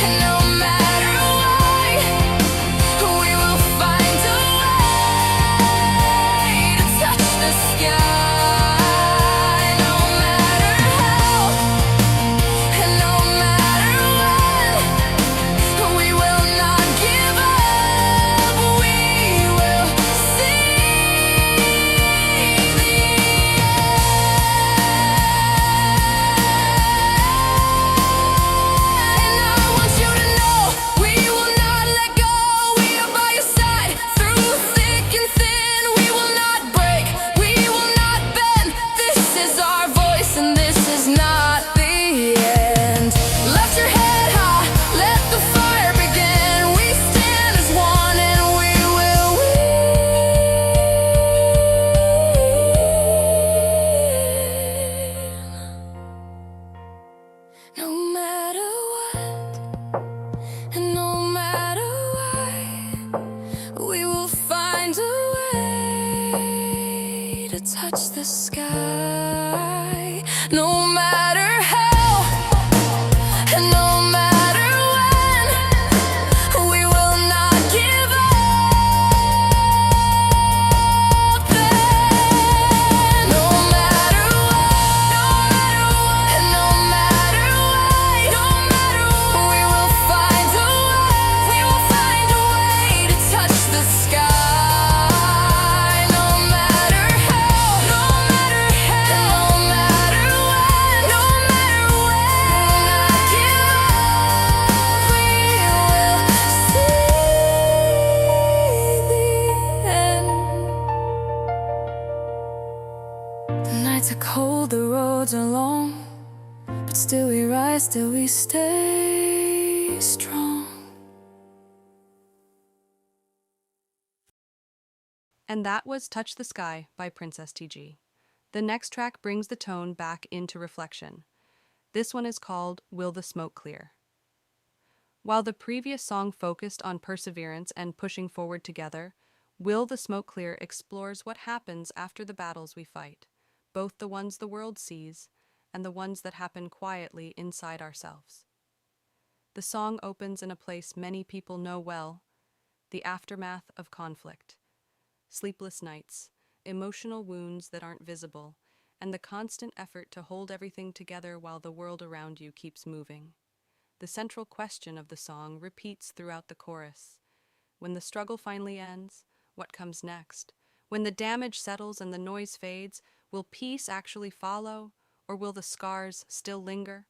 S2: and no matter why, we will find a way to touch the sky. No matter how, to touch the sky. No matter how, and no matter when, we will not give up. And no matter what, and no matter what, we will find a way to touch the sky. No matter how, no matter when, we will not give up. We will see the end. The nights are cold, the roads are long, but still we rise, still we stay strong.
S1: And that was Touch the Sky by Princess TG. The next track brings the tone back into reflection. This one is called Will the Smoke Clear? While the previous song focused on perseverance and pushing forward together, Will the Smoke Clear explores what happens after the battles we fight, both the ones the world sees and the ones that happen quietly inside ourselves. The song opens in a place many people know well, the aftermath of conflict. Sleepless nights, emotional wounds that aren't visible, and the constant effort to hold everything together while the world around you keeps moving. The central question of the song repeats throughout the chorus. When the struggle finally ends, what comes next? When the damage settles and the noise fades, will peace actually follow, or will the scars still linger?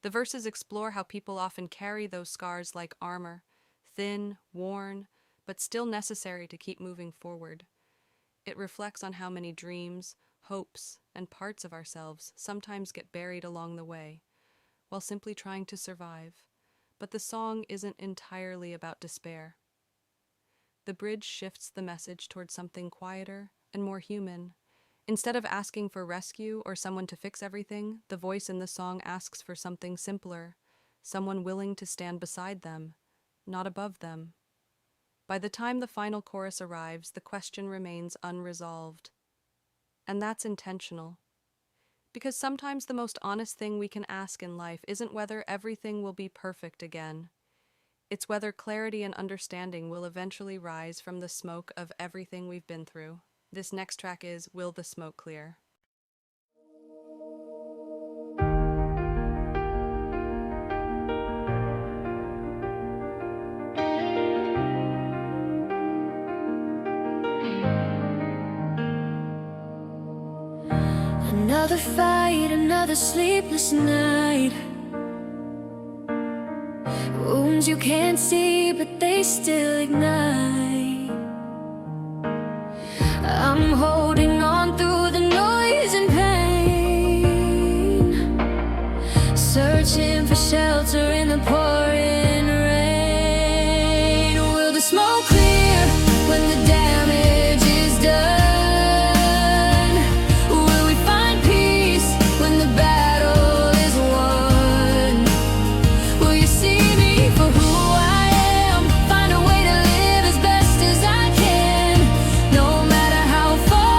S1: The verses explore how people often carry those scars like armor, thin, worn, but still necessary to keep moving forward. It reflects on how many dreams, hopes, and parts of ourselves sometimes get buried along the way, while simply trying to survive. But the song isn't entirely about despair. The bridge shifts the message towards something quieter and more human. Instead of asking for rescue or someone to fix everything, the voice in the song asks for something simpler, someone willing to stand beside them, not above them. By the time the final chorus arrives, the question remains unresolved. And that's intentional. Because sometimes the most honest thing we can ask in life isn't whether everything will be perfect again. It's whether clarity and understanding will eventually rise from the smoke of everything we've been through. This next track is Will the Smoke Clear?
S2: Another fight, another sleepless night. Wounds you can't see, but they still ignite. I'm holding on through the noise and pain, searching for shelter in the pouring rain. Will the smoke clear when the damage is done? Far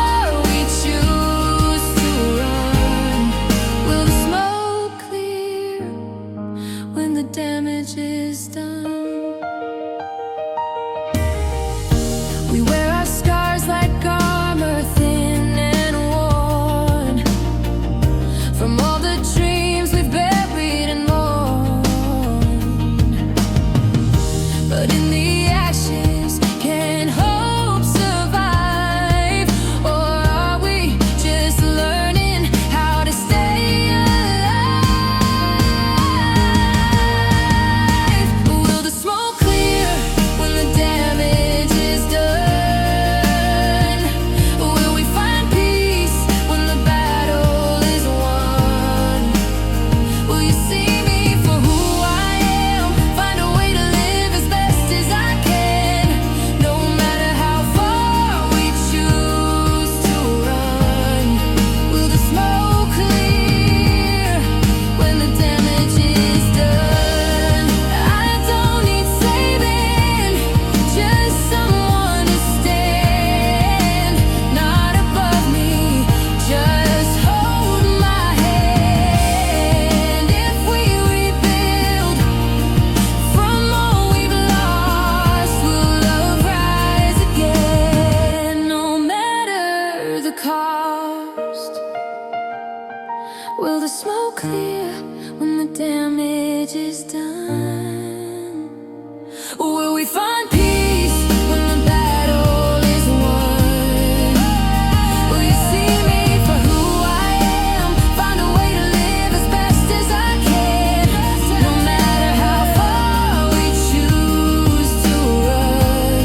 S2: cost? Will the smoke clear when the damage is done? Will we find peace when the battle is won? Will you see me for who I am? Find a way to live as best as I can. No matter how far we choose to run,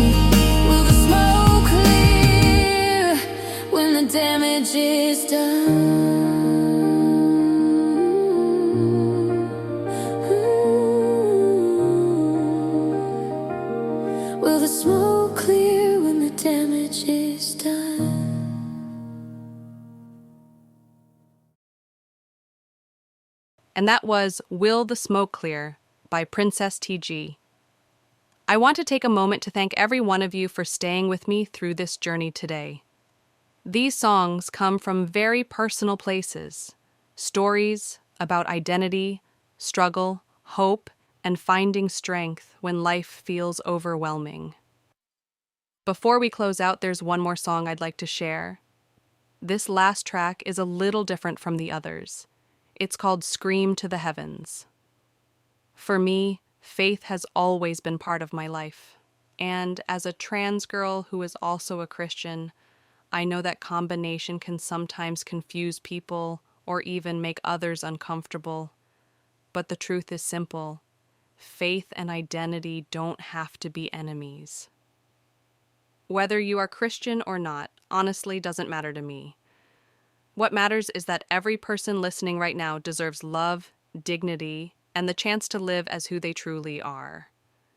S2: will the smoke clear when the damage is done? Will the smoke clear when the damage is done?
S1: And that was Will the Smoke Clear by Princess TG. I want to take a moment to thank every one of you for staying with me through this journey today. These songs come from very personal places, stories about identity, struggle, hope, and finding strength when life feels overwhelming. Before we close out, there's one more song I'd like to share. This last track is a little different from the others. It's called Scream to the Heavens. For me, faith has always been part of my life, and as a trans girl who is also a Christian, I know that combination can sometimes confuse people or even make others uncomfortable. But the truth is simple. Faith and identity don't have to be enemies. Whether you are Christian or not, honestly doesn't matter to me. What matters is that every person listening right now deserves love, dignity, and the chance to live as who they truly are.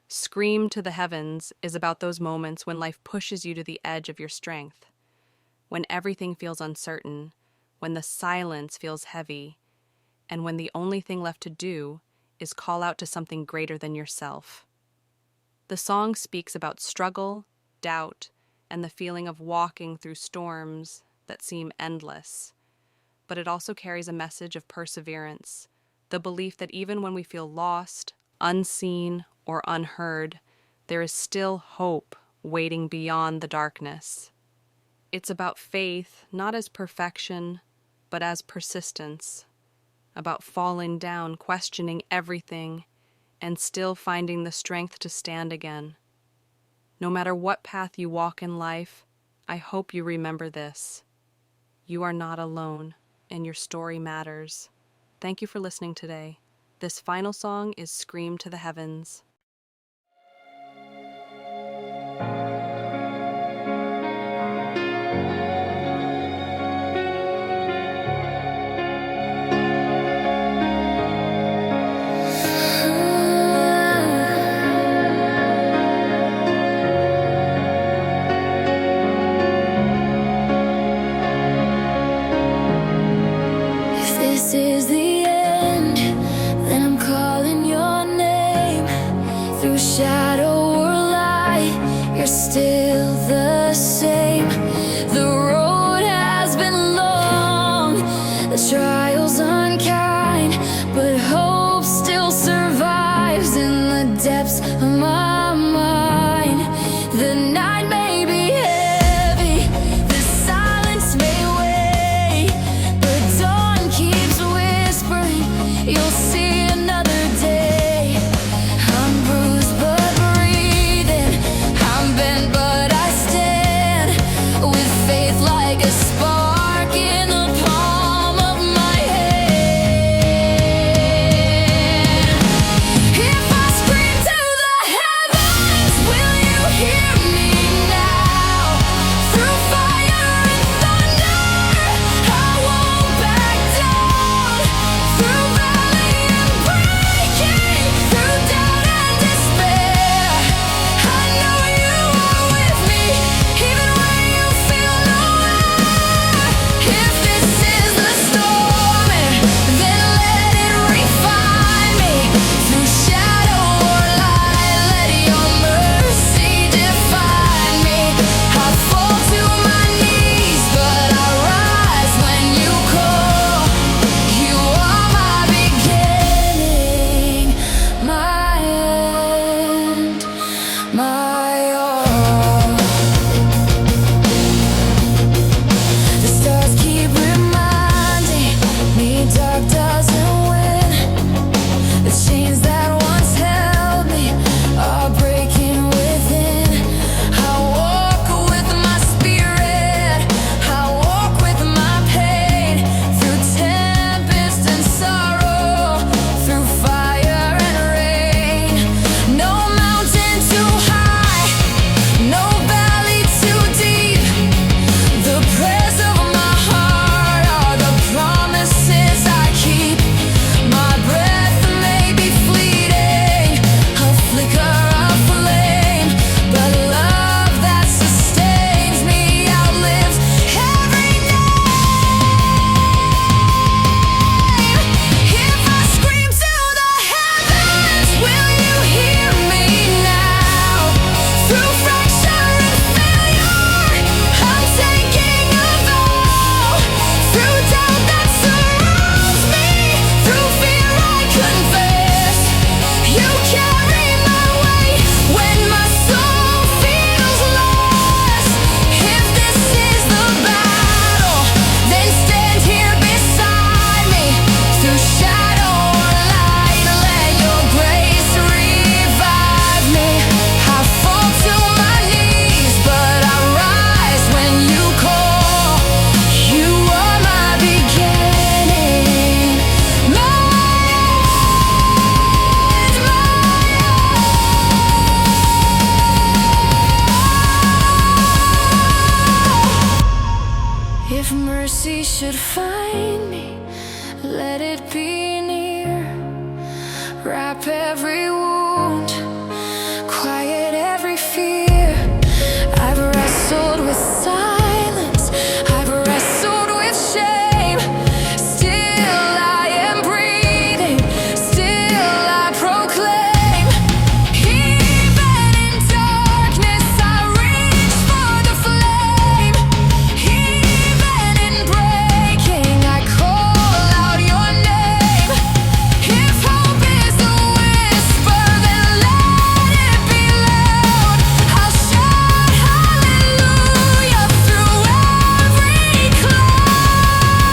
S1: Scream to the Heavens is about those moments when life pushes you to the edge of your strength, when everything feels uncertain, when the silence feels heavy, and when the only thing left to do is call out to something greater than yourself. The song speaks about struggle, doubt, and the feeling of walking through storms that seem endless. But it also carries a message of perseverance, the belief that even when we feel lost, unseen, or unheard, there is still hope waiting beyond the darkness. It's about faith, not as perfection, but as persistence, about falling down, questioning everything, and still finding the strength to stand again. No matter what path you walk in life, I hope you remember this. You are not alone, and your story matters. Thank you for listening today. This final song is Scream to the Heavens.
S2: If this is the end, then I'm calling your name. Through shadow or light, you're If mercy should find me, let it be near. Wrap every wound, quiet every fear. I've wrestled with silence, I've wrestled with shame. Still I am breathing, still I proclaim. Even in darkness I reach for the flame. Even in breaking I call out your name. If hope is the whisper, then let it be loud. I'll shout hallelujah through every cloud.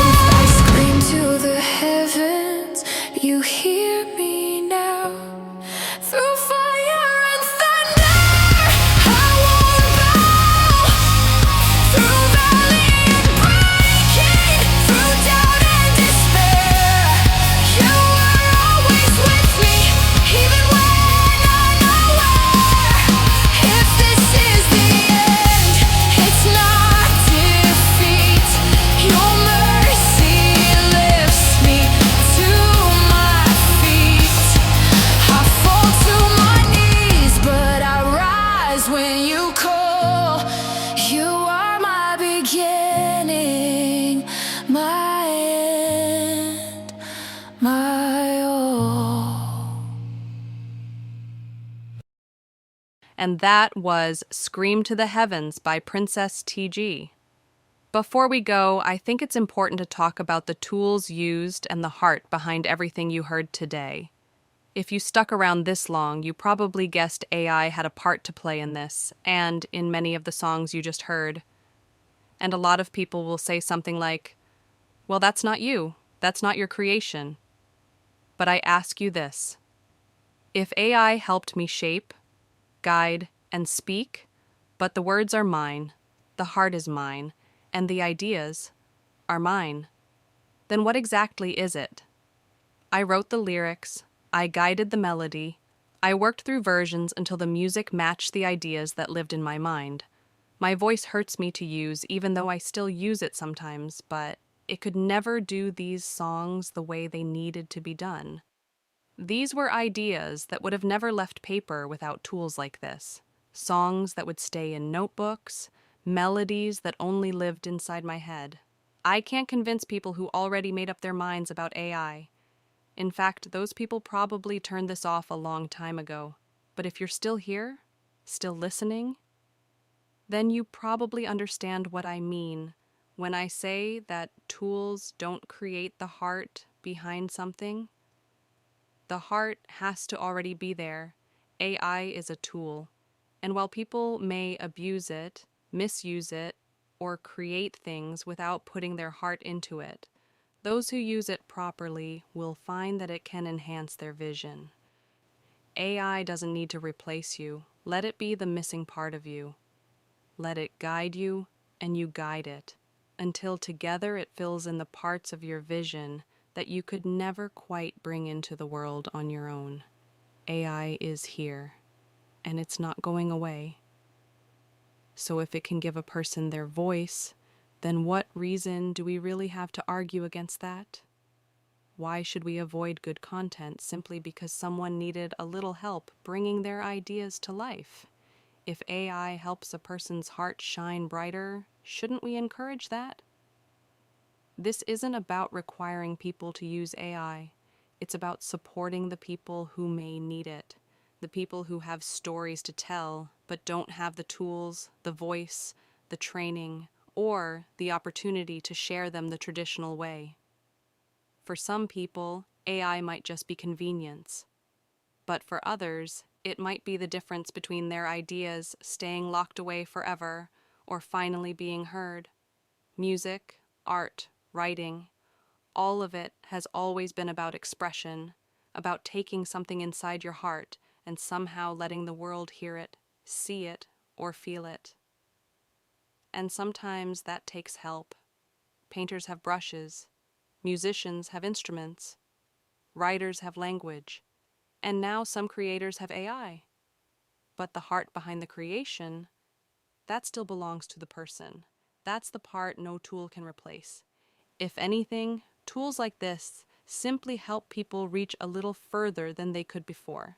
S2: If I scream to the heavens, you hear me now. Through fire and thunder, I won't bow. Through valley and breaking, through doubt and despair, you are always with me, even when I'm nowhere. If this is the end, it's not defeat. Your mercy lifts me to my feet. I fall to my knees, but I rise when you call. You are my beginning, my end, my all.
S1: And that was Scream to the Heavens by Princess TG. Before we go, I think it's important to talk about the tools used and the heart behind everything you heard today. If you stuck around this long, you probably guessed AI had a part to play in this, and in many of the songs you just heard. And a lot of people will say something like, well, that's not you. That's not your creation. But I ask you this. If AI helped me shape, guide, and speak, but the words are mine, the heart is mine, and the ideas are mine, then what exactly is it? I wrote the lyrics, I guided the melody, I worked through versions until the music matched the ideas that lived in my mind. My voice hurts me to use, even though I still use it sometimes, but it could never do these songs the way they needed to be done. These were ideas that would have never left paper without tools like this. Songs that would stay in notebooks, melodies that only lived inside my head. I can't convince people who already made up their minds about AI. In fact, those people probably turned this off a long time ago. But if you're still here, still listening, then you probably understand what I mean when I say that tools don't create the heart behind something. The heart has to already be there. AI is a tool. And while people may abuse it, misuse it, or create things without putting their heart into it, those who use it properly will find that it can enhance their vision. AI doesn't need to replace you. Let it be the missing part of you. Let it guide you, and you guide it, until together it fills in the parts of your vision that you could never quite bring into the world on your own. AI is here, and it's not going away. So if it can give a person their voice, then what reason do we really have to argue against that? Why should we avoid good content simply because someone needed a little help bringing their ideas to life? If AI helps a person's heart shine brighter, shouldn't we encourage that? This isn't about requiring people to use AI. It's about supporting the people who may need it, the people who have stories to tell but don't have the tools, the voice, the training, or the opportunity to share them the traditional way. For some people, AI might just be convenience. But for others, it might be the difference between their ideas staying locked away forever or finally being heard. Music, art, writing, all of it has always been about expression, about taking something inside your heart and somehow letting the world hear it, see it, or feel it. And sometimes that takes help. Painters have brushes, musicians have instruments, writers have language, and now some creators have AI. But the heart behind the creation, that still belongs to the person. That's the part no tool can replace. If anything, tools like this simply help people reach a little further than they could before.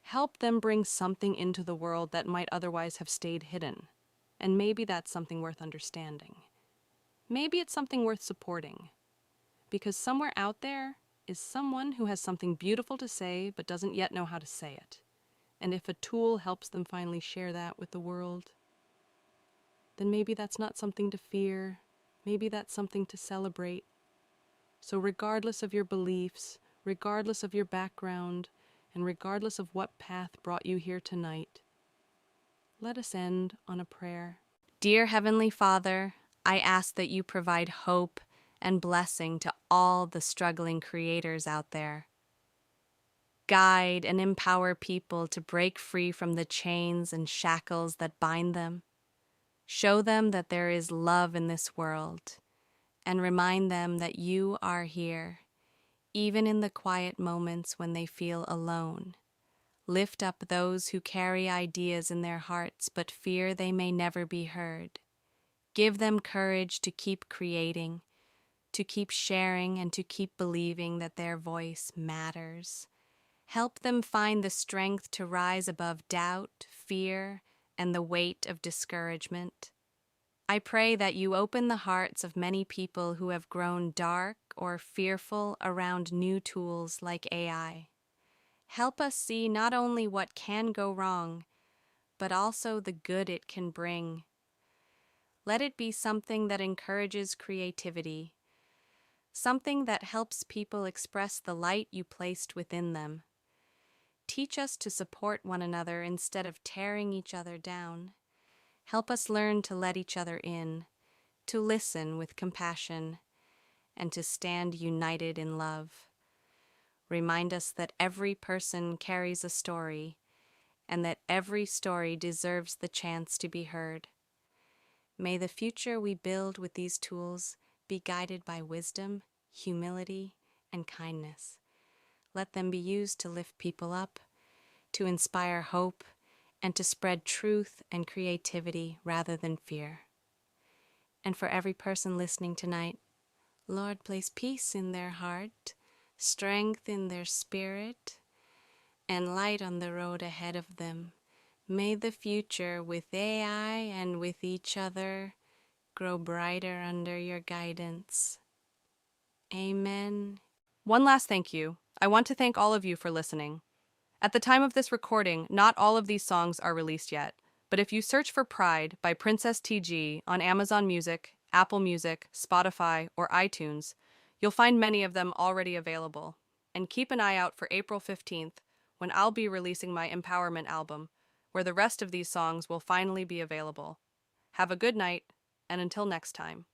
S1: Help them bring something into the world that might otherwise have stayed hidden. And maybe that's something worth understanding. Maybe it's something worth supporting. Because somewhere out there is someone who has something beautiful to say but doesn't yet know how to say it. And if a tool helps them finally share that with the world, then maybe that's not something to fear. Maybe that's something to celebrate. So regardless of your beliefs, regardless of your background, and regardless of what path brought you here tonight, let us end on a prayer. Dear Heavenly Father, I ask that you provide hope and blessing to all the struggling creators out there. Guide and empower people to break free from the chains and shackles that bind them. Show them that there is love in this world, and remind them that you are here, even in the quiet moments when they feel alone. Lift up those who carry ideas in their hearts but fear they may never be heard. Give them courage to keep creating, to keep sharing, and to keep believing that their voice matters. Help them find the strength to rise above doubt, fear, and the weight of discouragement. I pray that you open the hearts of many people who have grown dark or fearful around new tools like AI. Help us see not only what can go wrong, but also the good it can bring. Let it be something that encourages creativity, something that helps people express the light you placed within them. Teach us to support one another instead of tearing each other down. Help us learn to let each other in, to listen with compassion, and to stand united in love. Remind us that every person carries a story, and that every story deserves the chance to be heard. May the future we build with these tools be guided by wisdom, humility, and kindness. Let them be used to lift people up, to inspire hope, and to spread truth and creativity rather than fear. And for every person listening tonight, Lord, place peace in their heart, strength in their spirit, and light on the road ahead of them. May the future with AI and with each other grow brighter under your guidance. Amen. One last thank you. I want to thank all of you for listening. At the time of this recording, not all of these songs are released yet, but if you search for Pride by Princess TG on Amazon Music, Apple Music, Spotify, or iTunes, you'll find many of them already available. And keep an eye out for April 15th, when I'll be releasing my Empowerment album, where the rest of these songs will finally be available. Have a good night, and until next time.